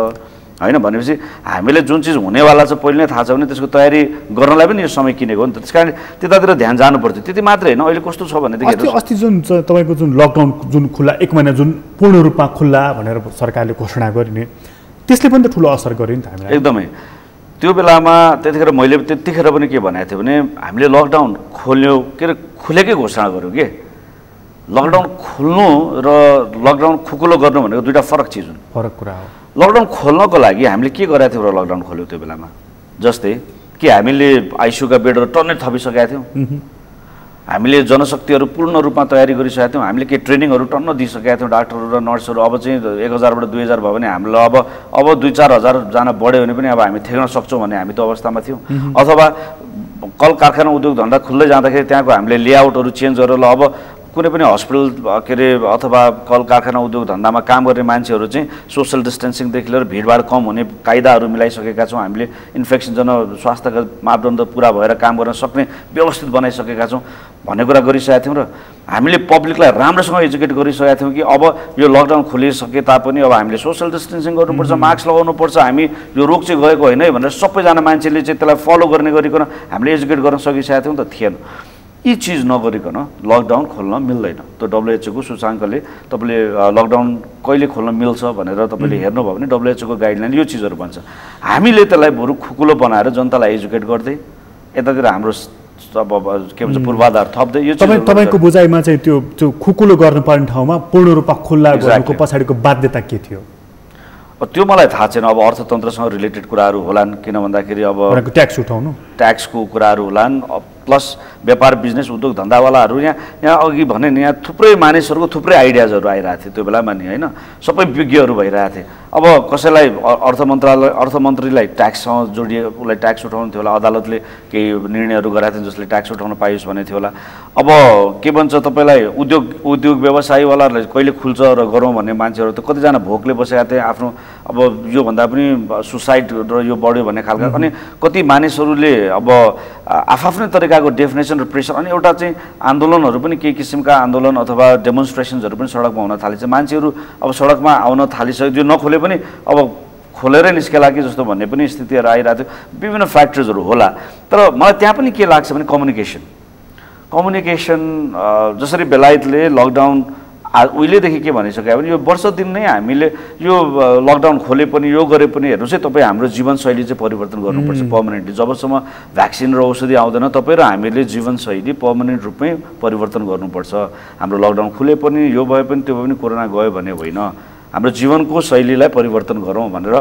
होइन। भनेपछि हामीले जुन चिज हुनेवाला छ पहिले नै थाहा छ भने त्यसको तयारी गर्नलाई पनि यो समय किनेको हो नि त। त्यस कारण त्यतातिर ध्यान जानु पर्थ्यो। त्यति मात्रै होइन, अहिले कस्तो छ भनेदेखि अस्ति जुन तपाईँको जुन लकडाउन जुन खुल्ला 1 महिना जुन पूर्ण रूपमा खुल्ला भनेर सरकारले घोषणा गरिने त्यसले पनि त ठुलो असर गर्यो नि त हामीलाई। एकदमै त्यो बेलामा त्यतिखेर मैले त्यतिखेर पनि के भनेको थिएँ भने हामीले लकडाउन खोल्यो के अरे खुलेकै घोषणा गऱ्यो के। लकडाउन खोल्नु र लकडाउन खुकुलो गर्नु भनेको दुईवटा फरक चिज हुन्, फरक कुरा हो। लकडाउन खोल्नको लागि हामीले के गरेका थियौँ र लकडाउन खोल्यो त्यो बेलामा जस्तै कि हामीले आइसियूका बेडहरू टन्नै थपिसकेका थियौँ, हामीले जनशक्तिहरू पूर्ण रूपमा तयारी गरिसकेका थियौँ, हामीले के ट्रेनिङहरू टन्न दिइसकेका थियौँ डाक्टरहरू र नर्सहरू। अब चाहिँ 1000बाट 2000 भयो भने हामीलाई अब 2-4 हजार जना बढ्यो भने पनि अब हामी थेक्न सक्छौँ भन्ने हामी त्यो अवस्थामा थियौँ। अथवा कल कारखाना उद्योग धन्दा खुल्दै जाँदाखेरि त्यहाँको हामीले लेआउटहरू चेन्ज गरेर ल अब कुनै पनि हस्पिटल के अरे अथवा कल कारखाना उद्योग धन्दामा काम गर्ने मान्छेहरू चाहिँ सोसल डिस्टेन्सिङदेखि लिएर भिडभाड कम हुने कायदाहरू मिलाइसकेका छौँ हामीले। इन्फेक्सन स्वास्थ्यका मापदण्ड पुरा भएर काम गर्न सक्ने व्यवस्थित बनाइसकेका छौँ भन्ने कुरा गरिसकेका थियौँ। र हामीले पब्लिकलाई राम्रोसँग एजुकेट गरिसकेका थियौँ कि अब यो लकडाउन खोलिसके तापनि अब हामीले सोसल डिस्टेन्सिङ गर्नुपर्छ, मास्क लगाउनुपर्छ, हामी यो रोग चाहिँ गएको होइन है भनेर सबैजना मान्छेले चाहिँ त्यसलाई फलो गर्ने गरिकन हामीले एजुकेट गर्न सकिसकेका थियौँ त थिएन। यी चिज नगरिकन लकडाउन खोल्न मिल्दैन। त्यो WHO को सूचाङ्कले तपाईँले लकडाउन कहिले खोल्न मिल्छ भनेर तपाईँले हेर्नुभयो भने WHO को गाइडलाइन यो चिजहरू भन्छ। हामीले त्यसलाई बरु खुकुलो बनाएर जनतालाई एजुकेट गर्दै यतातिर हाम्रो के भन्छ पूर्वाधार थप्दै यो तपाईँको बुझाइमा चाहिँ त्यो खुकुलो गर्नुपर्ने ठाउँमा पूर्ण रूपमा खुल्ला गर्नुको पछाडिको बाध्यता के थियो? त्यो मलाई थाहा छैन। अब अर्थतन्त्रसँग रिलेटेड कुराहरू होलान्, किन भन्दाखेरि अब ट्याक्स उठाउनु, ट्याक्सको कुराहरू होलान्, प्लस व्यापार बिजनेस उद्योग धन्दावालाहरू यहाँ अघि भने नि यहाँ थुप्रै मानिसहरूको थुप्रै आइडियाजहरू आइरहेको थियो त्यो बेलामा नि होइन। सबै विज्ञहरू भइरहेको थिए। अब कसैलाई अर्थमन्त्रीलाई ट्याक्ससँग जोडिए उसलाई ट्याक्स उठाउनु थियो होला, अदालतले केही निर्णयहरू गराएको थियो जसले ट्याक्स उठाउन पाइयोस् भन्ने थियो होला। अब के भन्छ तपाईँलाई उद्योग व्यवसायीवालाहरूलाई कहिले खुल्छ र गरौँ भन्ने मान्छेहरू त कतिजना भोकले बसेका थिए, आफ्नो अब योभन्दा पनि सुसाइड र यो बढ्यो भन्ने खालका अनि कति मानिसहरूले अब आफ्नै तरिकाको डेफिनेसन र प्रेसर अनि एउटा चाहिँ आन्दोलनहरू पनि केही किसिमका आन्दोलन अथवा डेमोन्स्ट्रेसनहरू पनि सडकमा हुन थालेछ मान्छेहरू अब सडकमा आउन थालिसक्यो त्यो नखोले पनि अब खोलेरै निस्केला कि जस्तो भन्ने पनि स्थितिहरू आइरहेको थियो विभिन्न फ्याक्टर्सहरू होला तर मलाई त्यहाँ पनि के लाग्छ भने कम्युनिकेसन जसरी बेलायतले लकडाउन उहिलेदेखि के भनिसक्यो भने यो वर्ष दिन नै हामीले यो लकडाउन खोले पनि यो गरे पनि हेर्नुहोस् है तपाईँ हाम्रो जीवनशैली चाहिँ परिवर्तन गर्नुपर्छ पर्मानेन्टली जबसम्म भ्याक्सिन र औषधि आउँदैन तपाईँ र हामीले जीवनशैली पर्मानेन्ट रूपमै परिवर्तन गर्नुपर्छ हाम्रो लकडाउन खुले पनि यो भए पनि त्यो भए पनि कोरोना गयो भन्ने होइन हाम्रो जीवनको शैलीलाई परिवर्तन गरौँ भनेर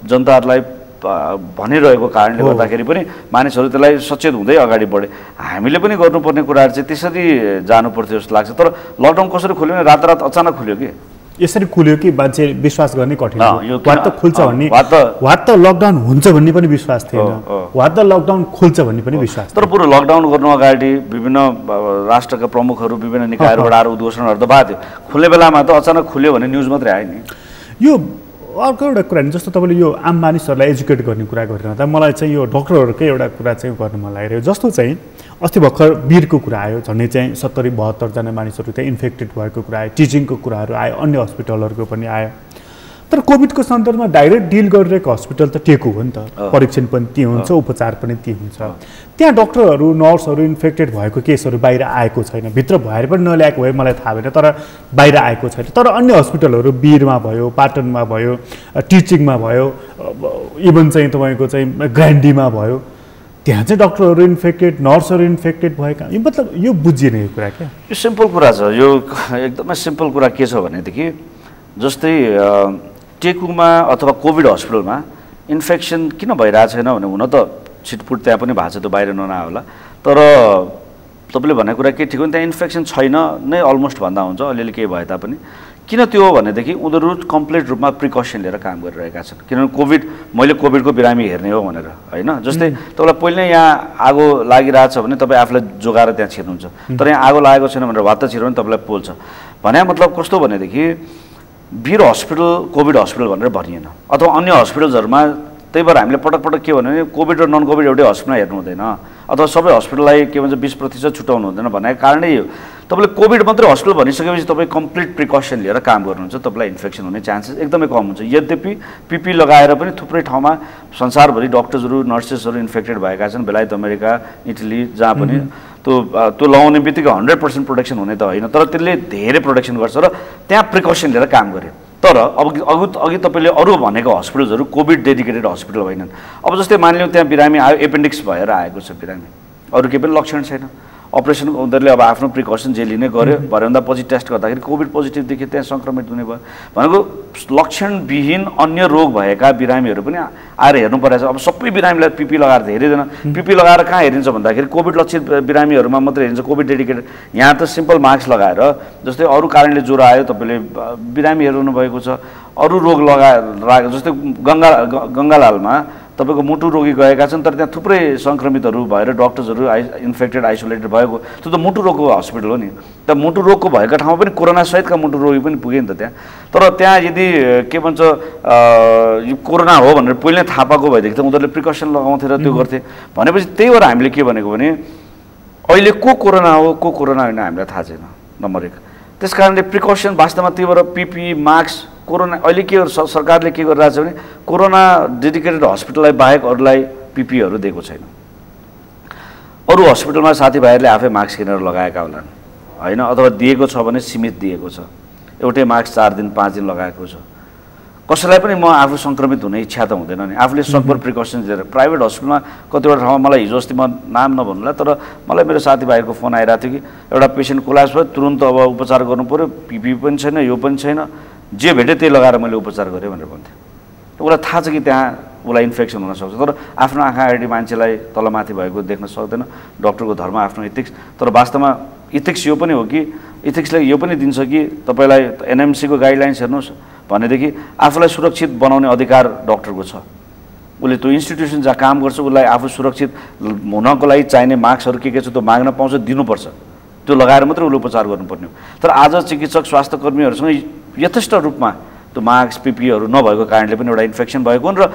जनताहरूलाई भनिरहेको कारणले गर्दाखेरि पनि मानिसहरू त्यसलाई सचेत हुँदै अगाडि बढे हामीले पनि गर्नुपर्ने कुराहरू चाहिँ त्यसरी जानु पर्थ्यो जस्तो लाग्छ तर लकडाउन कसरी खुल्यो भने रातारात अचानक खुल्यो कि यसरी खुल्यो कि मान्छे विश्वास गर्ने कठिन हो वाट त खुल्छ भन्ने वाट त लकडाउन हुन्छ भन्ने पनि विश्वास थिएन वाट त लकडाउन खुल्छ भन्ने पनि विश्वास तर पुरो लकडाउन गर्नु अगाडि विभिन्न राष्ट्रका प्रमुखहरू विभिन्न निकायहरूबाट आएर उद्घोषणहरू त भएको थियो खुल्ने बेलामा त अचानक खुल्यो भने न्युज मात्रै आयो नि यो अर्को एउटा कुरा नि जस्तो तपाईँले यो आम मानिसहरूलाई एजुकेट गर्ने कुरा गरिरहँदा मलाई चाहिँ यो डक्टरहरूकै एउटा कुरा चाहिँ गर्नु मन लागिरहेको जस्तो चाहिँ अस्ति भर्खर वीरको कुरा आयो झन्डै चाहिँ 70-72जना मानिसहरू त्यहाँ इन्फेक्टेड भएको कुरा आयो टिचिङको कुराहरू आयो अन्य हस्पिटलहरूको पनि आयो तर कोभिडको सन्दर्भमा डाइरेक्ट डिल गरिरहेको हस्पिटल त टेकु हो नि त परीक्षण पनि त्यही हुन्छ उपचार पनि त्यही हुन्छ त्यहाँ डक्टरहरू नर्सहरू इन्फेक्टेड भएको केसहरू बाहिर आएको छैन भित्र भएर पनि नल्याएको भए मलाई थाहा भएन तर बाहिर आएको छैन तर अन्य हस्पिटलहरू वीरमा भयो पाटनमा भयो टिचिङमा भयो इभन चाहिँ तपाईँको चाहिँ ग्रान्डीमा भयो त्यहाँ चाहिँ डक्टरहरू इन्फेक्टेड नर्सहरू इन्फेक्टेड भएका यो मतलब यो बुझिएन यो कुरा क्या यो सिम्पल कुरा छ यो एकदमै सिम्पल कुरा के छ भनेदेखि जस्तै टेकुमा अथवा कोभिड हस्पिटलमा इन्फेक्सन किन भइरहेको छैन भने हुन त छिटपुट त्यहाँ पनि भएको छ त्यो बाहिर नआयो होला तर तपाईँले भनेको कुरा के ठिक हो नि त्यहाँ इन्फेक्सन छैन नै अलमोस्ट भन्दा हुन्छ अलिअलि केही भए तापनि किन त्यो हो भनेदेखि उनीहरू कम्प्लिट रूपमा प्रिकसन लिएर काम गरिरहेका छन् किनभने कोभिड मैले कोभिडको बिरामी हेर्ने हो भनेर होइन जस्तै तपाईँलाई पहिले नै यहाँ आगो लागिरहेछ भने तपाईँ आफूलाई जोगाएर त्यहाँ छिर्नुहुन्छ तर यहाँ आगो लागेको छैन भनेर भात छिर्यो भने तपाईँलाई पोल्छ भने मतलब कस्तो भनेदेखि वीर हस्पिटल कोभिड हस्पिटल भनेर भनिएन अथवा अन्य हस्पिटल्सहरूमा त्यही भएर हामीले पटक पटक के भन्यो भने कोभिड र नन कोभिड एउटै हस्पिटलमा हेर्नु हुँदैन अथवा सबै हस्पिटललाई के भन्छ 20% छुटाउनु हुँदैन भनेको कारणै यो तपाईँले कोभिड मात्रै हस्पिटल भनिसकेपछि तपाईँ कम्प्लिट प्रिकसन लिएर काम गर्नुहुन्छ तपाईँलाई इन्फेक्सन हुने चान्सेस एकदमै कम हुन्छ यद्यपि पिपी लगाएर पनि थुप्रै ठाउँमा संसारभरि डक्टर्सहरू नर्सेसहरू इन्फेक्टेड भएका छन् बेलायत अमेरिका इटली जहाँ पनि त्यो लगाउने बित्तिकै 100% प्रोटेक्सन हुने त होइन तर त्यसले धेरै प्रोटेक्सन गर्छ र त्यहाँ प्रिकसन लिएर काम गर्यो तर अघि तपाईँले अरू भनेको हस्पिटल्सहरू कोभिड डेडिकेटेड हस्पिटल होइनन् अब जस्तै मानिलिउँ त्यहाँ बिरामी आयो एपेन्डिक्स भएर आएको छ बिरामी अरू केही पनि लक्षण छैन अपरेसन उनीहरूले अब आफ्नो प्रिकसन जे लिने गर्यो भरेभन्दा पछि टेस्ट गर्दाखेरि कोभिड पोजिटिभ देखियो त्यहाँ सङ्क्रमित हुने भयो भनेको लक्षणविहीन अन्य रोग भएका बिरामीहरू पनि आएर हेर्नु परेको छ अब सबै बिरामीलाई पिपी लगाएर त हेरिँदैन पिपी लगाएर कहाँ हेरिन्छ भन्दाखेरि कोभिड लक्षित बिरामीहरूमा मात्रै हेरिन्छ कोभिड डेडिकेटेड यहाँ त सिम्पल मास्क लगाएर जस्तै अरू कारणले ज्वरो आयो तपाईँले बिरामी हेर्नु भएको छ अरू रोग लगाएर जस्तै गङ्गालालमा तपाईँको मुटु रोगी गएका छन् तर त्यहाँ थुप्रै सङ्क्रमितहरू भएर डक्टर्सहरू इन्फेक्टेड आइसोलेटेड भएको त्यो त मुटु रोगको हस्पिटल हो नि त मुटु रोगको भएका ठाउँमा पनि कोरोना सहितका मुटु रोगी पनि पुगे नि त त्यहाँ तर त्यहाँ यदि के भन्छ यो कोरोना हो भनेर पहिले थाहा पाएको भएदेखि त उनीहरूले प्रिकसन लगाउँथे र त्यो गर्थे भनेपछि त्यही भएर हामीले के भनेको भने अहिले को कोरोना हो को कोरोना होइन हामीलाई थाहा छैन नम्बर 1 त्यस कारणले प्रिकसन वास्तवमा त्यही भएर पिपी मास्क कोरोना अहिले के सरकारले के गरिरहेको छ भने कोरोना डेडिकेटेड हस्पिटललाई बाहेक अरूलाई पिपीहरू दिएको छैन अरू हस्पिटलमा साथीभाइहरूले आफै मास्क किनेर लगाएका होलान् होइन अथवा दिएको छ भने सीमित दिएको छ एउटै मास्क 4 दिन 5 दिन लगाएको छ कसैलाई पनि म आफू सङ्क्रमित हुने इच्छा त हुँदैन नि आफूले सक्बर प्रिकसन लिएर प्राइभेट हस्पिटलमा कतिवटा ठाउँमा मलाई हिजो अस्ति म नाम नभन्नुला तर मलाई मेरो साथीभाइहरूको फोन आइरहेको थियो कि एउटा पेसेन्ट कोलाप्स भयो तुरुन्त अब उपचार गर्नु पऱ्यो पिपी पनि छैन यो पनि छैन जे भेटे त्यही लगाएर मैले उपचार गरेँ भनेर भन्थेँ उसलाई थाहा छ कि त्यहाँ उसलाई इन्फेक्सन हुनसक्छ तर आफ्नो आँखा अगाडि मान्छेलाई तलमाथि भएको देख्न सक्दैन डक्टरको धर्म आफ्नो इथिक्स तर वास्तवमा इथिक्स यो पनि हो कि इथिक्सले यो पनि दिन्छ कि तपाईँलाई एनएमसीको गाइडलाइन्स हेर्नुहोस् भनेदेखि आफूलाई सुरक्षित बनाउने अधिकार डक्टरको छ उसले त्यो इन्स्टिट्युसन जहाँ काम गर्छ उसलाई आफू सुरक्षित हुनको लागि चाहिने मार्क्सहरू के छ त्यो माग्न पाउँछ दिनुपर्छ त्यो लगाएर मात्रै उसले उपचार गर्नुपर्ने हो तर आज चिकित्सक स्वास्थ्य कर्मीहरूसँग यथेष्ट रूपमा त्यो मास्क पिपीहरू नभएको कारणले पनि एउटा इन्फेक्सन भएको र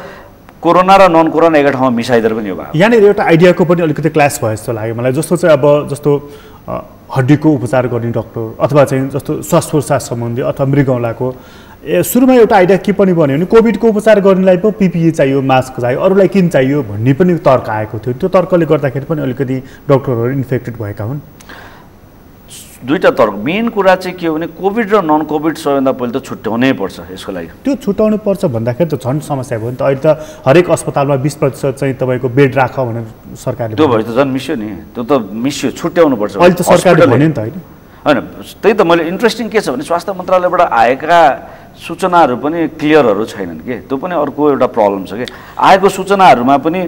कोरोना र नन कोरोना एकै ठाउँमा मिसाइदिएर पनि यो भयो। यहाँनिर एउटा आइडियाको पनि अलिकति क्लास भयो जस्तो लाग्यो मलाई। जस्तो चाहिँ अब जस्तो हड्डीको उपचार गर्ने डक्टर अथवा चाहिँ जस्तो श्वास प्रश्वास सम्बन्धी अथवा मृगौलाको सुरुमा एउटा आइडिया के पनि बन्यो भने कोभिडको उपचार गर्नेलाई पो पिपिई चाहियो, मास्क चाहियो, अरूलाई किन चाहियो भन्ने पनि तर्क आएको थियो। त्यो तर्कले गर्दाखेरि पनि अलिकति डक्टरहरू इन्फेक्टेड भएका हुन्। दुईटा तर्क। मेन कुरा चाहिँ के हो भने कोभिड र नन कोभिड सबैभन्दा पहिले त छुट्याउनै पर्छ यसको लागि। त्यो छुट्याउनु पर्छ भन्दाखेरि त झन् समस्या भयो नि त। अहिले त हरेक अस्पतालमा 20% चाहिँ तपाईँको बेड राख भनेर सरकारले त्यो भयो त झन् मिस्यो नि। त्यो त मिस्यो, छुट्याउनु पर्छ। अहिले त सरकारले भन्यो नि त होइन। होइन त्यही त मैले इन्ट्रेस्टिङ के छ भने स्वास्थ्य मन्त्रालयबाट आएका सूचनाहरू पनि क्लियरहरू छैनन् के। त्यो पनि अर्को एउटा प्रब्लम छ कि आएको सूचनाहरूमा पनि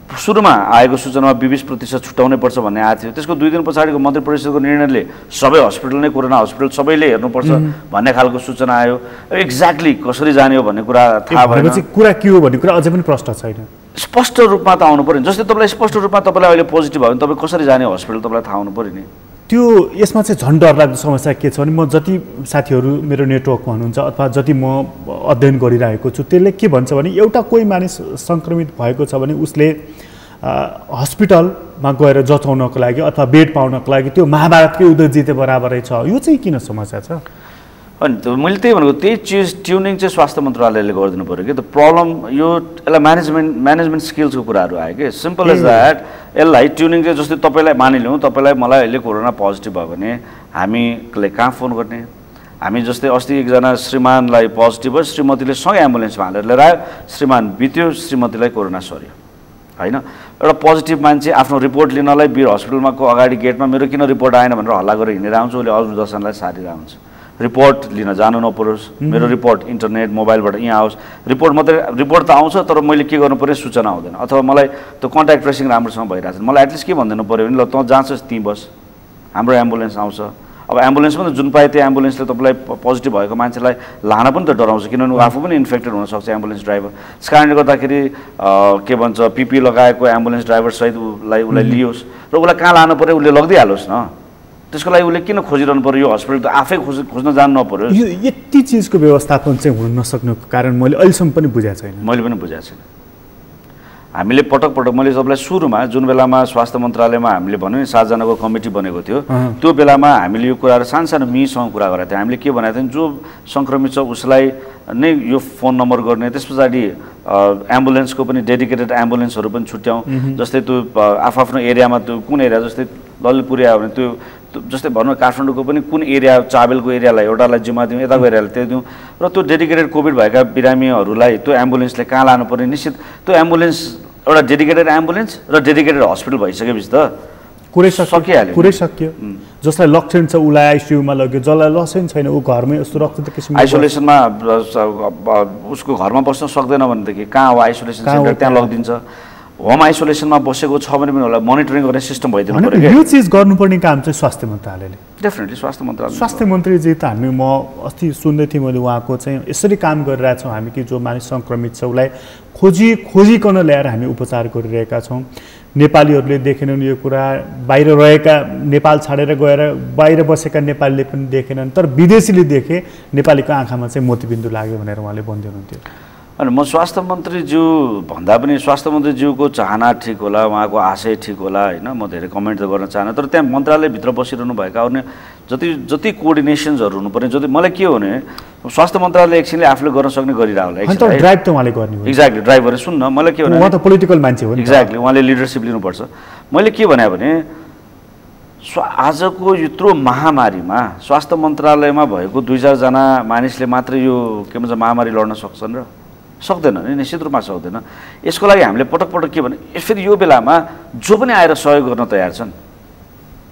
सुरुमा आएको सूचनामा 20% छुट्याउनै पर्छ भन्ने आएको थियो। त्यसको 2 दिन पछाडिको मन्त्री परिषदको निर्णयले सबै हस्पिटल नै कोरोना हस्पिटल सबैले हेर्नुपर्छ भन्ने खालको सूचना आयो। एक्ज्याक्टली कसरी जाने हो भन्ने कुरा थाहा भएन। कुरा के हो भन्ने कुरा अझै पनि प्रश्न छैन। स्पष्ट रूपमा त आउनु पर्यो। जस्तै तपाईँलाई स्पष्ट रूपमा तपाईँलाई अहिले पोजिटिभ भयो भने तपाईँ कसरी जाने हस्पिटल तपाईँलाई थाहा हुनु पर्यो नि। त्यो यसमा चाहिँ झन् डरलाग्दो समस्या के छ भने म जति साथीहरू मेरो नेटवर्कमा हुनुहुन्छ अथवा जति म अध्ययन गरिरहेको छु त्यसले के भन्छ भने एउटा कोही मानिस सङ्क्रमित भएको छ भने उसले हस्पिटलमा गएर जचाउनको लागि अथवा बेड पाउनको लागि त्यो महाभारतकै उदय जिते बराबरै छ। यो चाहिँ किन समस्या छ? अनि मैले त्यही भनेको त्यही चिज ट्युनिङ चाहिँ स्वास्थ्य मन्त्रालयले गरिदिनु पऱ्यो कि। त प्रब्लम यो यसलाई म्यानेजमेन्ट स्किल्सको कुराहरू आयो कि। सिम्पल एज द्याट यसलाई ट्युनिङ चाहिँ जस्तै तपाईँलाई मानिलिउँ तपाईँलाई मलाई अहिले कोरोना पोजिटिभ भयो भने हामीले कहाँ फोन गर्ने। हामी जस्तै अस्ति एकजना श्रीमानलाई पोजिटिभ भयो, श्रीमतीले सँगै एम्बुलेन्समा हालेर लिएर आयो, श्रीमान बित्यो, श्रीमतीलाई कोरोना सर्यो होइन। एउटा पोजिटिभ मान्छे आफ्नो रिपोर्ट लिनलाई वीर हस्पिटलमाको अगाडि गेटमा मेरो किन रिपोर्ट आएन भनेर हल्ला गरेर हिँडेर आउँछ, उसले अरू दर्शनलाई सारेर आउँछ। रिपोर्ट लिन जानु नपरोस्, मेरो रिपोर्ट इन्टरनेट मोबाइलबाट यहाँ आओस्। रिपोर्ट त आउँछ तर मैले के गर्नु पऱ्यो सूचना आउँदैन। अथवा मलाई त्यो कन्ट्याक्ट ट्रेसिङ राम्रोसँग भइरहेको छ, मलाई एटलिस्ट के भनिदिनु पऱ्यो भने ल तँ जहाँ छस् त्यहीँ बस, हाम्रो एम्बुलेन्स आउँछ। अब एम्बुलेन्स पनि जुन पाए त्यो एम्बुलेन्सले तपाईँलाई पोजिटिभ भएको मान्छेलाई लान पनि त डराउँछ, किनभने आफू पनि इन्फेक्टेड हुनसक्छ एम्बुलेन्स ड्राइभर। त्यस कारणले गर्दाखेरि के भन्छ पिपी लगाएको एम्बुलेन्स ड्राइभरसहित उसलाई लियोस् र उसलाई कहाँ लानु पऱ्यो उसले लगिदिइहालोस् न। त्यसको लागि उसले किन खोजिरहनु पऱ्यो? यो हस्पिटल त आफै खोज्न जानु नपऱ्यो। यो यति चिजको व्यवस्थापन चाहिँ हुन नसक्नुको कारण मैले अहिलेसम्म पनि बुझाएको छैन। मैले पनि बुझाएको छैन। हामीले पटक मैले सबलाई सुरुमा जुन बेलामा स्वास्थ्य मन्त्रालयमा हामीले भन्यो नि 7 जनाको कमिटी बनेको थियो, त्यो बेलामा हामीले यो कुराहरू सानो मिसँग कुरा गरेका थियौँ। हामीले के भनेको थियौँ, जो सङ्क्रमित छ उसलाई नै यो फोन नम्बर गर्ने, त्यस पछाडि एम्बुलेन्सको पनि डेडिकेटेड एम्बुलेन्सहरू पनि छुट्याउँ। जस्तै त्यो आफ्नो एरियामा त्यो कुन एरिया, जस्तै ललितपुर आयो भने त्यो जस्तै भनौँ काठमाडौँको पनि कुन एरिया, चाबेलको एरियालाई एउटालाई जिम्मा दिउँ, यताको एरियालाई त्यो दिउँ र त्यो डेडिकेटेड कोभिड भएका बिरामीहरूलाई त्यो एम्बुलेन्सले कहाँ लानु पर्ने निश्चित त्यो एम्बुलेन्स एउटा डेडिकेटेड एम्बुलेन्स र डेडिकेटेड हस्पिटल भइसकेपछि त कुरै सकियो। जसलाई लक्षण छ उसलाई आइसियुमा लग्यो, जसलाई लक्षण छैन ऊ घरमै यस्तो रक्त किसिमको आइसोलेसनमा उसको घरमा बस्न सक्दैन भनेदेखि कहाँ हो आइसोलेसन सेन्टर, त्यहाँ लगिदिन्छ। होम आइसोलेसनमा बसेको छ भने पनि होला मोनिटरिङ गर्ने सिस्टम भइदिनु पर्यो। यो चिज गर्नुपर्ने काम चाहिँ स्वास्थ्य मन्त्रालयले। डेफिनेटली स्वास्थ्य मन्त्रीजी त हामी म अस्ति सुन्दै थिएँ मैले उहाँको चाहिँ यसरी काम गरिरहेछौँ हामी कि जो मानिस सङ्क्रमित छ उसलाई खोजिकन ल्याएर हामी उपचार गरिरहेका छौँ। नेपालीहरूले देखेनन् यो कुरा, बाहिर रहेका नेपाल छाडेर गएर बाहिर बसेका नेपालीले पनि देखेनन्, तर विदेशीले देखे नेपालीको आँखामा चाहिँ मोतीबिन्दु लाग्यो भनेर उहाँले भन्दै हुनुहुन्थ्यो। अनि म स्वास्थ्य मन्त्रीज्यू भन्दा पनि स्वास्थ्य मन्त्रीज्यूको चाहना ठिक होला, उहाँको आशय ठिक होला होइन, म धेरै कमेन्ट त गर्न चाहन्न। तर त्यहाँ मन्त्रालयभित्र बसिरहनु भएका अनि जति कोअर्डिनेसन्सहरू हुनुपर्ने, जति मलाई के हो भने स्वास्थ्य मन्त्रालय एकछिनले आफूले गर्न सक्ने गरिरह होला। ड्राइभ त उहाँले गर्ने हो। एक्ज्याक्टली ड्राइभर सुन्न मलाई के भने उहाँ त पोलिटिकल मान्छे हो नि। एक्ज्याक्टली उहाँले लिडरसिप लिनुपर्छ। मैले के भने आजको यत्रो महामारीमा स्वास्थ्य मन्त्रालयमा भएको 2-4 जना मानिसले मात्र यो के भन्छ महामारी लड्न सक्छन् र? सक्दैन नि, निश्चित रूपमा सक्दैन। यसको लागि हामीले पटक के भने फेरि यो बेलामा जो पनि आएर सहयोग गर्न तयार छन्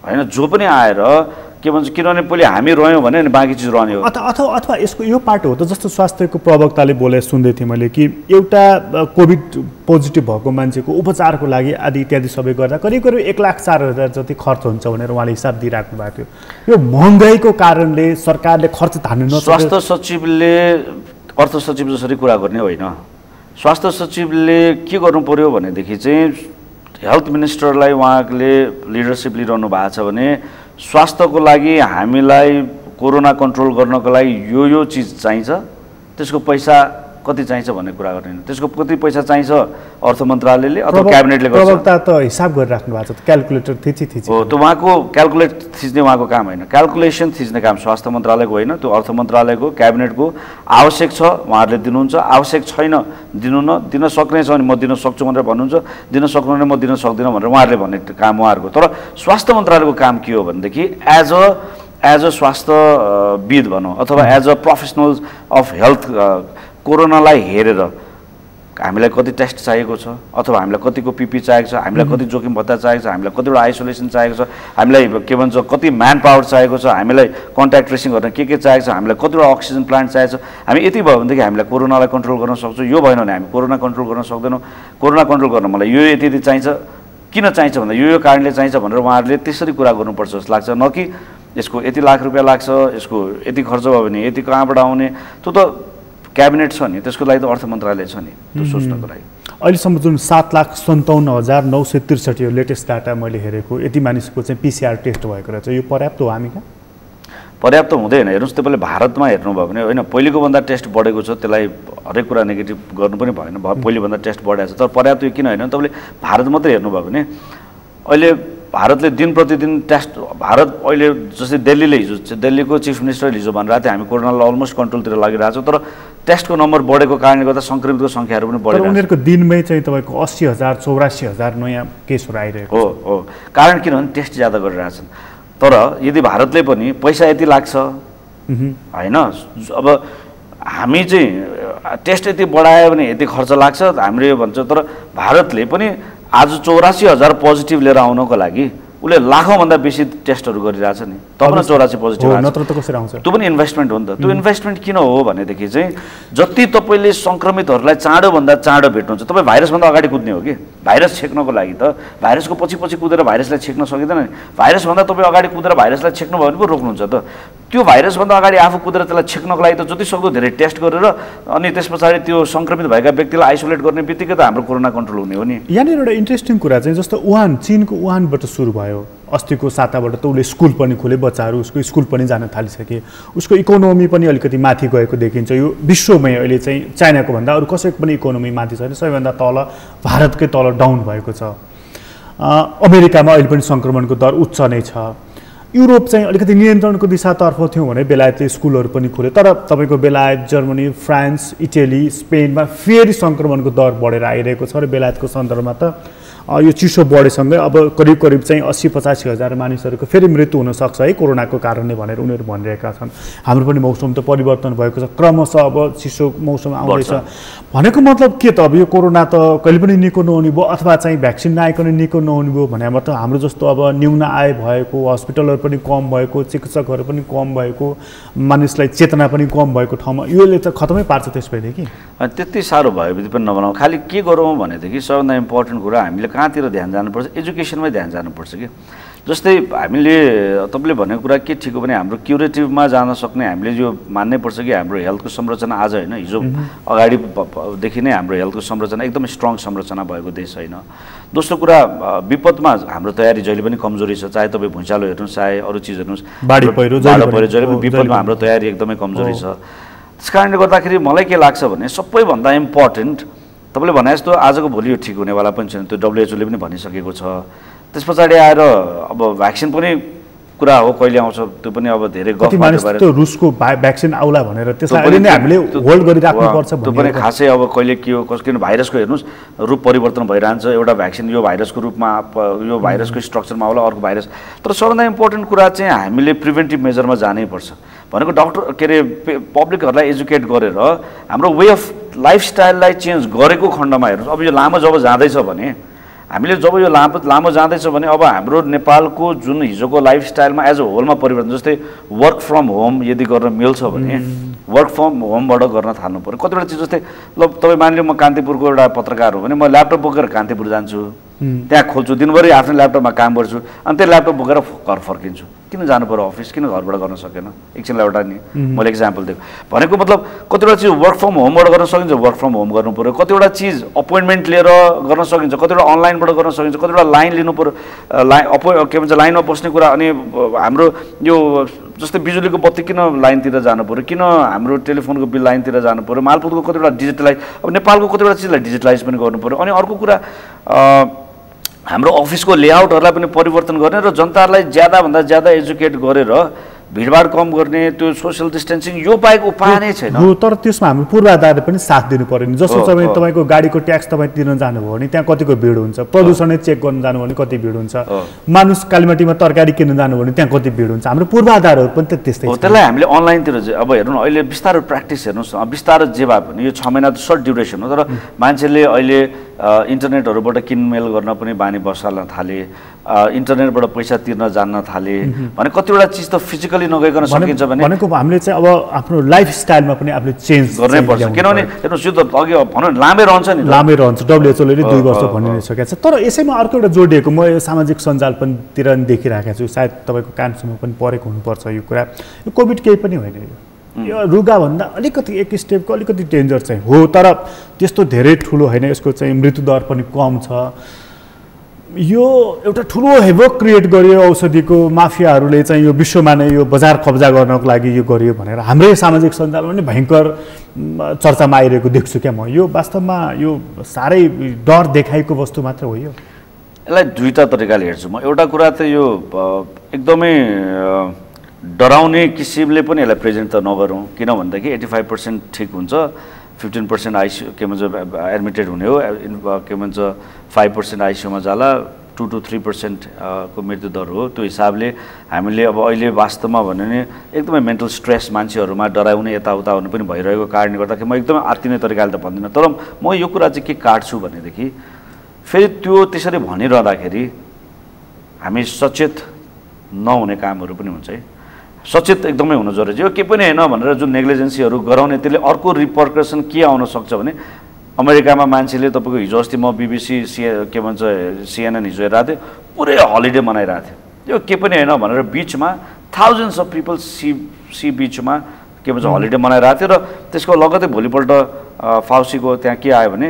होइन, जो पनि आएर के भन्छ, किनभने पहिले हामी रह्यौँ भने अनि बाँकी चिज रहने हो। अथवा यसको यो पाटो हो त, जस्तो स्वास्थ्यको प्रवक्ताले बोले सुन्दै थिएँ मैले कि एउटा कोभिड पोजिटिभ भएको मान्छेको उपचारको लागि आदि इत्यादि सबै गर्दा करिब 1,04,000 जति खर्च हुन्छ भनेर उहाँले हिसाब दिइराख्नु भएको थियो। यो महँगाईको कारणले सरकारले खर्च तान्नु नसक्यो। स्वास्थ्य सचिवले अर्थ सचिव जसरी कुरा गर्ने होइन, स्वास्थ्य सचिवले के गर्नु पर्यो भनेदेखि चाहिँ हेल्थ मिनिस्टरलाई उहाँले लिडरसिप लिइरहनु भएको छ भने स्वास्थ्यको लागि हामीलाई कोरोना कन्ट्रोल गर्नको लागि यो चिज चाहिन्छ त्यसको पैसा कति चाहिन्छ भन्ने कुरा गर्दैन। त्यसको कति पैसा चाहिन्छ अर्थ मन्त्रालयले अथवा क्याबिनेटले गर्छ। प्रवक्ता त हिसाब गरिराख्नु भएको छ, क्यालकुलेटर थिची हो। त्यो उहाँको क्यालकुलेट थिच्ने उहाँको काम होइन, क्यालकुलेसन थिच्ने काम स्वास्थ्य मन्त्रालयको होइन, त्यो अर्थ मन्त्रालयको क्याबिनेटको। आवश्यक छ उहाँहरूले दिनुहुन्छ, आवश्यक छैन दिन सक्ने छ भने म दिन सक्छु भनेर भन्नुहुन्छ, दिन सक्नुहुन्न म दिन सक्दिनँ भनेर उहाँहरूले भन्ने काम उहाँहरूको। तर स्वास्थ्य मन्त्रालयको काम के हो भनेदेखि एज अ स्वास्थ्यविद भनौँ अथवा as a professional of health कोरोनालाई हेरेर हामीलाई कति टेस्ट चाहिएको छ अथवा हामीलाई कतिको पिपी चाहिएको छ, हामीलाई कति जोखिम भत्ता चाहिएको छ, हामीलाई कतिवटा आइसोलेसन चाहिएको छ, हामीलाई के भन्छ कति म्यान पावर चाहिएको छ, हामीलाई कन्ट्याक्ट ट्रेसिङ गर्न के चाहिएको छ, हामीलाई कतिवटा अक्सिजन प्लान्ट चाहिएको छ। हामी यति भयो भनेदेखि हामीलाई कोरोनालाई कन्ट्रोल गर्न सक्छौँ। यो भएन भने हामी कोरोना कन्ट्रोल गर्न सक्दैनौँ। कोरोना कन्ट्रोल गर्न मलाई यो यति चाहिन्छ, किन चाहिन्छ भन्दा यो कारणले चाहिन्छ भनेर उहाँहरूले त्यसरी कुरा गर्नुपर्छ जस्तो लाग्छ। न कि यसको यति लाख रुपियाँ लाग्छ, यसको यति खर्च भयो भने यति कहाँबाट आउने, त्यो त क्याबिनेट छ नि, त्यसको लागि त अर्थ मन्त्रालय छ नि त्यो सोच्नको लागि। अहिलेसम्म जुन 7,57,963 यो लेटेस्ट डाटा मैले हेरेको, यति मानिसको चाहिँ PCR टेस्ट भएको रहेछ, यो पर्याप्त हो हामी कहाँ? पर्याप्त हुँदैन। हेर्नुहोस् तपाईँले भारतमा हेर्नुभयो भने होइन, पहिलेको भन्दा टेस्ट बढेको छ, त्यसलाई हरेक कुरा नेगेटिभ गर्नु पनि भएन, पहिलेभन्दा टेस्ट बढेको छ। तर पर्याप्त किन होइन, तपाईँले भारत मात्रै हेर्नुभयो भने अहिले भारतले दिन प्रतिदिन टेस्ट, भारत अहिले जस्तै दिल्लीको चिफ मिनिस्टरले हिजो भनिरहेको थियो हामी कोरोनालाई अलमोस्ट कन्ट्रोलतिर लागिरहेको छ, तर टेस्टको नम्बर बढेको कारणले गर्दा सङ्क्रमितको सङ्ख्याहरू पनि बढेको छ। उनीहरूको दिनमै चाहिँ तपाईँको 80,000 84,000 नयाँ केसहरू आइरहेको हो। कारण किनभने टेस्ट ज्यादा गरिरहेछन्। तर यदि भारतले पनि पैसा यति लाग्छ होइन, अब हामी चाहिँ टेस्ट यति बढायो भने यति खर्च लाग्छ हामीले भन्छ, तर भारतले पनि आज 84,000 पोजिटिभ लिएर आउनको लागि उसले लाखौँभन्दा बेसी टेस्टहरू गरिरहेछ नि, तब न 84 पोजिटिभ आउँछ। नत्र त कसरी आउँछ? त्यो पनि इन्भेस्टमेन्ट हो नि त। त्यो इन्भेस्टमेन्ट किन हो भनेदेखि चाहिँ जति तपाईँले सङ्क्रमितहरूलाई चाँडोभन्दा चाँडो भेट्नुहुन्छ, तपाईँ भाइरसभन्दा अगाडि कुद्ने हो कि, भाइरस छेक्नको लागि त भाइरसको पछि कुदेर भाइरसलाई छेक्न सकिँदैन नि। भाइरसभन्दा तपाईँ अगाडि कुदेर भाइरसलाई छेक्नु भयो भने पो रोक्नुहुन्छ त। त्यो भाइरसभन्दा अगाडि आफू कुदेर त्यसलाई छेक्नको लागि त जति सक्दो धेरै टेस्ट गरेर अनि त्यस पछाडि त्यो सङ्क्रमित भएका व्यक्तिलाई आइसोलेट गर्ने बित्तिकै त हाम्रो कोरोना कन्ट्रोल हुने हो नि। यहाँनिर एउटा इन्ट्रेस्टिङ कुरा चाहिँ जस्तो चीनको वुहानबाट सुरु भयो, अस्तिको साताबाट त उसले स्कुल पनि खोले, बच्चाहरू उसको स्कुल पनि जान थालिसके, उसको इकोनोमी पनि अलिकति माथि गएको देखिन्छ। यो विश्वमै अहिले चाहिँ चाइनाको भन्दा अरू कसैको पनि इकोनोमी माथि छैन, सबैभन्दा तल भारतकै तल डाउन भएको छ। अमेरिकामा अहिले पनि सङ्क्रमणको दर उच्च नै छ। युरोप चाहिँ अलिकति नियन्त्रणको दिशातर्फ थियो भने बेलायतले स्कुलहरू पनि खोले, तर तपाईँको बेलायत, जर्मनी, फ्रान्स, इटली, स्पेनमा फेरि सङ्क्रमणको दर बढेर आइरहेको छ र बेलायतको सन्दर्भमा त यो चिसो बढेसँगै अब करिब चाहिँ 80-85 हजार मानिसहरूको फेरि मृत्यु हुनसक्छ है कोरोनाको कारणले भनेर उनीहरू भनिरहेका छन्। हाम्रो पनि मौसम त परिवर्तन भएको छ, क्रमशः अब चिसो मौसम आउँदैछ भनेको मतलब के त? अब यो कोरोना त कहिले पनि निको नहुने भयो अथवा चाहिँ भ्याक्सिन नआइकन निको नहुने भयो भने मतलब हाम्रो जस्तो अब न्यून आय भएको, हस्पिटलहरू पनि कम भएको, चिकित्सकहरू पनि कम भएको, मानिसलाई चेतना पनि कम भएको ठाउँमा योले त खतमै पार्छ त्यसपछि कि? त्यति साह्रो भएपछि पनि नबनाऊ। खालि के गरौँ भनेदेखि सबभन्दा इम्पोर्टेन्ट कुरा हामीले कहाँतिर ध्यान जानुपर्छ, एजुकेसनमै ध्यान जानुपर्छ कि। जस्तै हामीले तपाईँले भनेको कुरा के ठिक हो भने हाम्रो क्युरेटिभमा जान सक्ने हामीले यो मान्नै पर्छ कि हाम्रो हेल्थको संरचना आज होइन हिजो अगाडिदेखि नै हाम्रो हेल्थको संरचना एकदमै स्ट्रङ संरचना भएको देश होइन। दोस्रो कुरा विपदमा हाम्रो तयारी जहिले पनि कमजोरी छ, चाहे तपाईँ भुइँचालो हेर्नुहोस् चाहे अरू चिज हेर्नुहोस्, बाढी पहिरो जहिले पनि विपदमा हाम्रो तयारी एकदमै कमजोरी छ। त्यस कारणले गर्दाखेरि मलाई के लाग्छ भने सबैभन्दा इम्पोर्टेन्ट तपाईँले भने जस्तो आजको भोलि यो ठिक हुनेवाला पनि छैन, त्यो WHO ले पनि भनिसकेको छ। त्यस पछाडि आएर अब भ्याक्सिन पनि कुरा हो कहिले आउँछ त्यो पनि अब धेरै गफ भएर त्यो रुसको भ्याक्सिन आउला भनेर त्यसलाई अहिले नै हामीले होल्ड गरिराख्नुपर्छ त्यो पनि खासै अब कहिले के हो किन भाइरसको हेर्नुहोस् रूप परिवर्तन भइरहन्छ। एउटा भ्याक्सिन यो भाइरसको रूपमा यो भाइरसको स्ट्रक्चरमा आउला अर्को भाइरस। तर सबभन्दा इम्पोर्टेन्ट कुरा चाहिँ हामीले प्रिभेन्टिभ मेजरमा जानै पर्छ भनेको डक्टर के अरे पब्लिकहरूलाई एजुकेट गरेर हाम्रो वे अफ लाइफस्टाइललाई चेन्ज गरेको खण्डमा हेर्नुहोस्। अब यो लामो जब जाँदैछ भने हामीले जब यो लामो जाँदैछ भने अब हाम्रो नेपालको जुन हिजोको लाइफस्टाइलमा एज अ होलमा परिवर्तन, जस्तै वर्क फ्रम होम यदि गर्न मिल्छ भने वर्क फ्रम होमबाट गर्न थाल्नु पऱ्यो। कतिवटा चिज जस्तै ल तपाईँ मानिलिनु म कान्तिपुरको एउटा पत्रकार हो भने म ल्यापटप बोकेर कान्तिपुर जान्छु, त्यहाँ खोल्छु, दिनभरि आफ्नो ल्यापटपमा काम गर्छु, अनि त्यो ल्यापटप बोकेर घर फर्किन्छु। किन जानु पऱ्यो अफिस, किन घरबाट गर्न सकेन? एकछिनलाई एउटा नि मैले एक्जाम्पल दिएको भनेको मतलब कतिवटा चिज वर्क फ्रम होमबाट गर्न सकिन्छ, वर्क फ्रम होम गर्नु पऱ्यो। कतिवटा चिज अपोइन्टमेन्ट लिएर गर्न सकिन्छ, कतिवटा अनलाइनबाट गर्न सकिन्छ, कतिवटा लाइन लिनु पऱ्यो, के भन्छ लाइनमा बस्ने कुरा। अनि हाम्रो यो जस्तै बिजुलीको बत्ती किन लाइनतिर जानु पऱ्यो, किन हाम्रो टेलिफोनको बिल लाइनतिर जानु पऱ्यो, मालपोतको कतिवटा डिजिटलाइज, अब नेपालको कतिवटा चिजलाई डिजिटलाइज पनि गर्नु पऱ्यो। अनि अर्को कुरा हाम्रो अफिसको लेआउटहरूलाई पनि परिवर्तन गर्ने र जनतालाई ज्यादाभन्दा ज्यादा एजुकेट गरेर भिडभाड कम गर्ने, त्यो सोसियल डिस्टेन्सिङ, यो बाहेक उपाय नै छैन। हो, तर त्यसमा हाम्रो पूर्वाधारले पनि साथ दिनु पर्यो नि। जस्तो तपाईँ तपाईँको गाडीको ट्याक्स तपाईँ तिर्न जानुभयो भने त्यहाँ कतिको भिड हुन्छ, प्रदूषण चेक गर्न जानुभयो भने कति भिड हुन्छ, मानुस कालीमाटीमा तरकारी किन्न जानुभयो भने त्यहाँ कति भिड हुन्छ। हाम्रो पूर्वाधारहरू पनि त त्यस्तै हो। त्यसलाई हामीले अनलाइनतिर अब हेर्नु न, अहिले बिस्तारो प्र्याक्टिस हेर्नुहोस्, बिस्तारो जे भए पनि यो 6 महिना त सर्ट ड्युरेसन हो, तर मान्छेले अहिले इन्टरनेटहरूबाट किनमेल गर्न पनि बानी बसाल्न थाले, इन्टरनेटबाट पैसा तिर्न जान्न थाले भने कतिवटा चिज त फिजिकली नगइकन सकिन्छ भने भनेको हामीले चाहिँ अब आफ्नो लाइफस्टाइलमा पनि आफूले चेन्ज गर्नै पर्छ। किनभने हेर्नुहोस्, यो त अघि भनौँ लामै रहन्छ नि, लामै रहन्छ। WHO ले 2 वर्ष भनिसकेको छ। तर यसैमा अर्को एउटा जोडिएको, म यो सामाजिक सञ्जाल पनितिर देखिरहेको छु, सायद तपाईँको कानसम्म पनि परेको हुनुपर्छ यो कुरा। यो कोभिड केही पनि होइन, यो रुगाभन्दा अलिकति एक स्टेपको अलिकति डेन्जर चाहिँ हो, तर त्यस्तो धेरै ठुलो होइन। यसको चाहिँ मृत्युदर पनि कम छ। यो एउटा ठुलो हेभोक क्रिएट गरियो औषधिको माफियाहरूले चाहिँ यो विश्वमा नै यो बजार कब्जा गर्नको लागि यो गरियो भनेर हाम्रै सामाजिक सञ्जालमा पनि भयङ्कर चर्चामा आइरहेको देख्छु क्या म। यो वास्तवमा यो साह्रै डर देखाइको वस्तु मात्र हो। यो यसलाई दुईटा तरिकाले हेर्छु म। एउटा कुरा त यो एकदमै डराउने किसिमले पनि यसलाई प्रेजेन्ट त नगरौँ, किन भन्दाखेरि 85% ठिक हुन्छ, 15% आइसियु के भन्छ एडमिटेड हुने हो, के भन्छ 5% आइसियुमा जाला, 2 to 3% को मृत्युदर हो। त्यो हिसाबले हामीले अब अहिले वास्तवमा भन्यो भने एकदमै मेन्टल स्ट्रेस मान्छेहरूमा डराउने यताउता हुनु पनि भइरहेको कारणले गर्दाखेरि म एकदमै आत्तिने तरिकाले त भन्दिनँ, तर म यो कुरा चाहिँ के काट्छु भनेदेखि फेरि त्यो त्यसरी भनिरहँदाखेरि हामी सचेत नहुने कामहरू पनि हुन्छ है। सचेत एकदमै हुनु जरुरी हो। के पनि होइन भनेर जुन नेग्लिजेन्सीहरू गराउने त्यसले अर्को रिपरकसन के आउन सक्छ भने अमेरिकामा मान्छेले तपाईँको हिजो अस्ति म BBC के भन्छ CNN हिजो हेरेको थिएँ, पुरै हलिडे मनाइरहेको थियो। यो के पनि होइन भनेर बिचमा थाउजन्ड्स अफ पिपल सी बिचमा के भन्छ हलिडे मनाइरहेको थियो। र त्यसको लगत्तै भोलिपल्ट फाउसीको त्यहाँ के आयो भने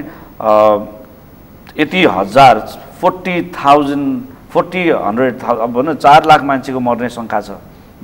यति हजार 40,000 अब भनौँ 4 लाख मान्छेको मर्ने शङ्का छ,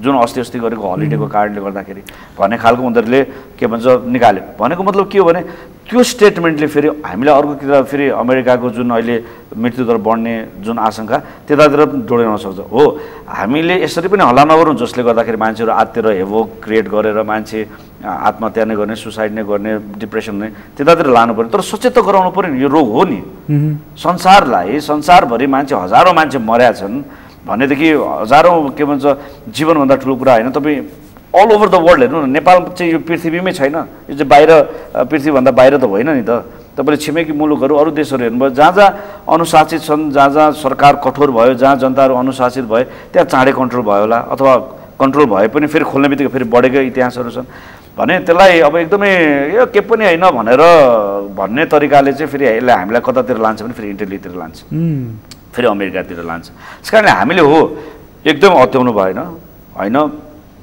जुन अस्ति गरेको हलिडेको कारणले गर्दाखेरि भन्ने खालको उनीहरूले के भन्छ निकाल्यो। भनेको मतलब के हो भने त्यो स्टेटमेन्टले फेरि हामीलाई अर्कोतिर फेरि अमेरिकाको जुन अहिले मृत्युदर बढ्ने जुन आशंका त्यतातिर पनि जोडिन सक्छ। हो, हामीले यसरी पनि हल्ला नगरौँ जसले गर्दाखेरि मान्छेहरू आत्तिर हेभोक क्रिएट गरेर मान्छे आत्महत्या नै गर्ने, सुसाइड नै गर्ने, डिप्रेसन नै त्यतातिर लानु पर्यो। तर सचेत त गराउनु पर्यो नि, यो रोग हो नि। संसारभरि मान्छे हजारौँ मान्छे मर्या छन् भनेदेखि हजारौँ के भन्छ जीवनभन्दा ठुलो कुरा होइन। तपाईँ अल ओभर द वर्ल्ड हेर्नु न, नेपाल चाहिँ यो पृथ्वीमै छैन, यो चाहिँ बाहिर पृथ्वीभन्दा बाहिर त होइन नि त। तपाईँले छिमेकी मुलुकहरू अरू देशहरू हेर्नुभयो, जहाँ जहाँ अनुशासित छन्, जहाँ जहाँ सरकार कठोर भयो, जहाँ जनताहरू अनुशासित भए त्यहाँ चाँडै कन्ट्रोल भयो होला, अथवा कन्ट्रोल भए पनि फेरि खोल्ने बित्तिकै फेरि बढेको इतिहासहरू छन् भने त्यसलाई अब एकदमै यो के पनि होइन भनेर भन्ने तरिकाले चाहिँ फेरि यसलाई हामीलाई कतातिर लान्छ भने फेरि इन्टेलितिर लान्छ, फेरि अमेरिकातिर लान्छ। त्यस कारणले हामीले हो एकदम अत्याउनु भएन, होइन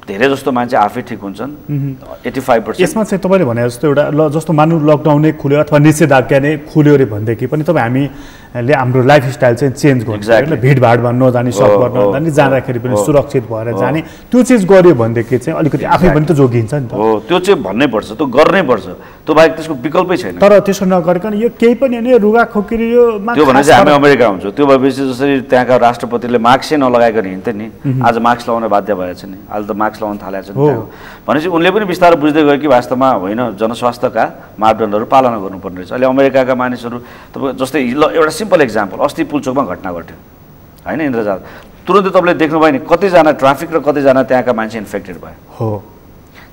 धेरै जस्तो मान्छे आफै ठिक हुन्छन् 85%। यसमा चाहिँ तपाईँले भने जस्तो एउटा जस्तो मानु लकडाउनै खुल्यो अथवा निषेधाज्ञा नै खुल्यो अरे भनेदेखि पनि तपाईँ हामीले हाम्रो लाइफस्टाइल चाहिँ चेन्ज गर्नु, भिडभाडमा नजाने, सकभर नजाने, जाँदाखेरि पनि सुरक्षित भएर जाने, त्यो चिज गर्यो भनेदेखि चाहिँ अलिकति आफै पनि त जोगिन्छ नि त। हो, त्यो चाहिँ भन्नै पर्छ, त्यो गर्नै पर्छ, त्यो बाहेक त्यसको विकल्पै छैन। तर त्यसो नगरिकन यो केही पनि होइन, रुगा खोकिरी यो त्यो भने चाहिँ हामी अमेरिका हुन्छौँ। त्यो भएपछि जसरी त्यहाँका राष्ट्रपतिले मास्कै नलगाइकन हिँड्थे नि, आज मास्क लगाउन बाध्य भएछ नि, अहिले त मास्क लगाउन थालेको छ भनेपछि उनले पनि बिस्तारै बुझ्दै गयो कि वास्तवमा होइन जनस्वास्थ्यका मापदण्डहरू पालना गर्नुपर्ने रहेछ। अहिले अमेरिकाका मानिसहरू तपाईँ जस्तै ल एउटा सिम्पल एक्जाम्पल, अस्ति पुल्चोकमा घटना घट्यो होइन इन्द्रजाल, तुरन्तै तपाईँले देख्नुभयो नि कतिजना ट्राफिक र कतिजना त्यहाँका मान्छे इन्फेक्टेड भयो। हो,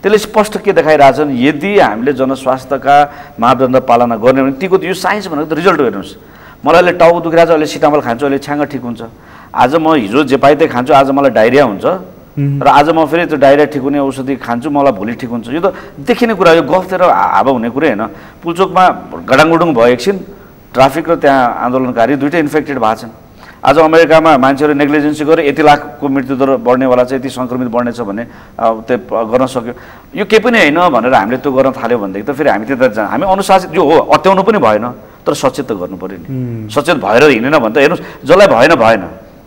त्यसले स्पष्ट के देखाइरहेछन्, यदि हामीले जनस्वास्थ्यका मापदण्ड पालना गर्ने भने तीको यो साइन्स भनेको त रिजल्ट हेर्नुहोस्। मलाई अहिले टाउको दुखिरहेको छ, अहिले सिटामल खान्छु, अहिले छ्याङ्ग ठिक हुन्छ। आज म हिजो जे पाइ त्यही खान्छु, आज मलाई डाइरिया हुन्छ र आज म फेरि त्यो डाइरिया ठिक हुने औषधि खान्छु, मलाई भोलि ठिक हुन्छ। यो त देखिने कुरा, यो गफतिर हावा हुने कुरा होइन। पुल्चोकमा गडाङगुडुङ भयो एकछिन, ट्राफिक र त्यहाँ आन्दोलनकारी दुइटै इन्फेक्टेड भएको छन्। आज अमेरिकामा मान्छेहरू नेग्लिजेन्सी गरेर यति लाखको मृत्युदर बढ्नेवाला छ, यति सङ्क्रमित बढ्नेछ भन्ने त्यो गर्न सक्यो। यो केही पनि होइन भनेर हामीले त्यो गर्न थाल्यो भनेदेखि त फेरि हामी त्यता हामी अनुशासित यो हो, अत्याउनु पनि भएन तर सचेत त गर्नु पऱ्यो नि। सचेत भएर हिँडेन भने त हेर्नुहोस्, जसलाई भएन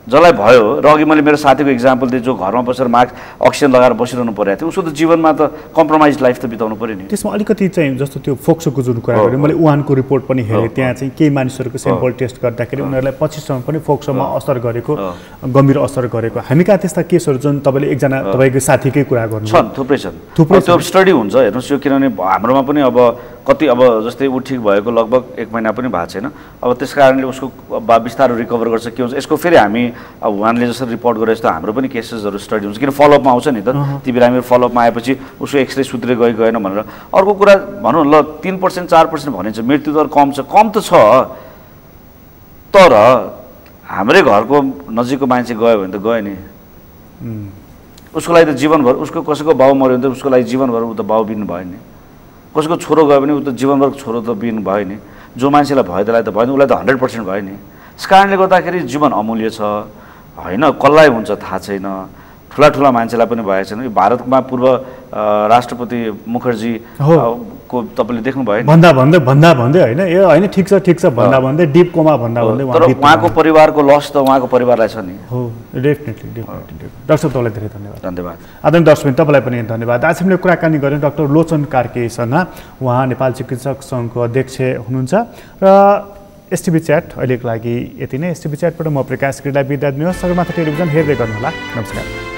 जसलाई भयो र अघि मैले मेरो साथीको इक्जाम्पल दिएँ जो घरमा बसेर मास्क अक्सिजन लगाएर बसिरहनु परेको थियो उसको त जीवनमा त कम्प्रोमाइज लाइफ त बिताउनु पऱ्यो नि। त्यसमा अलिकति चाहिँ जस्तो त्यो फोक्सोको जुन कुरा गरेँ मैले उहाँको रिपोर्ट पनि हेरेँ त्यहाँ चाहिँ केही मानिसहरूको सेम्पल टेस्ट गर्दाखेरि उनीहरूलाई पछिसम्म पनि फोक्सोमा असर गरेको गम्भीर असर गरेको हामी कहाँ त्यस्ता केसहरू जुन तपाईँले एकजना तपाईँको साथीकै कुरा गर्नु छन् थुप्रै छन् त्यो स्टडी हुन्छ हेर्नुहोस् यो किनभने हाम्रोमा पनि अब कति अब जस्तै ऊ ठिक भएको लगभग 1 महिना पनि भएको छैन अब त्यस कारणले उसको बिस्तारै रिकभर गर्छ के हुन्छ यसको फेरि हामी अब उहाँले जसरी रिपोर्ट गरे जस्तो हाम्रो पनि केसेसहरू स्टडी हुन्छ किन फलोअपमा आउँछ नि त ती बेला हामी फलोअपमा आएपछि उसको एक्सरे सुत्रे गएन भनेर अर्को कुरा भनौँ ल 3% 4% भनिन्छ मृत्यु दर कम त छ तर हाम्रै घरको नजिकको मान्छे गयो भने त गयो नि उसको लागि त जीवनभर उसको कसैको बाउ मऱ्यो भने त उसको लागि जीवनभर ऊ त बाउ बिनु भयो नि कसैको छोरो गयो भने ऊ त जीवनभर छोरो त बिनु भयो नि जो मान्छेलाई भयो त्यसलाई त भयो नि उसलाई त 100% भयो नि त्यस कारणले गर्दाखेरि जीवन अमूल्य छ होइन कसलाई हुन्छ थाहा छैन ठुला मान्छेलाई पनि भएको छैन यो भारतमा पूर्व राष्ट्रपति मुखर्जी को तपाईँले देख्नुभयो भन्दा भन्दै होइन ए होइन ठिक छ भन्दै डिप कोमा भन्दा भन्दै तर उहाँको परिवारको लस त उहाँको परिवारलाई छ नि हो डेफिनेटली डाक्टर साहब तपाईँलाई धेरै धन्यवाद आदरणीय दर्शक तपाईँलाई पनि धन्यवाद आज हामीले कुराकानी गऱ्यौँ डाक्टर लोचन कार्कीसँग उहाँ नेपाल चिकित्सक सङ्घको अध्यक्ष हुनुहुन्छ र एसटिभी च्याट अहिलेको लागि यति नै एसटिभी च्याटबाट म प्रकाश गिरीलाई बिदा दिनुहोस् सगरमाथा टेलिभिजन हेर्दै गर्नुहोला नमस्कार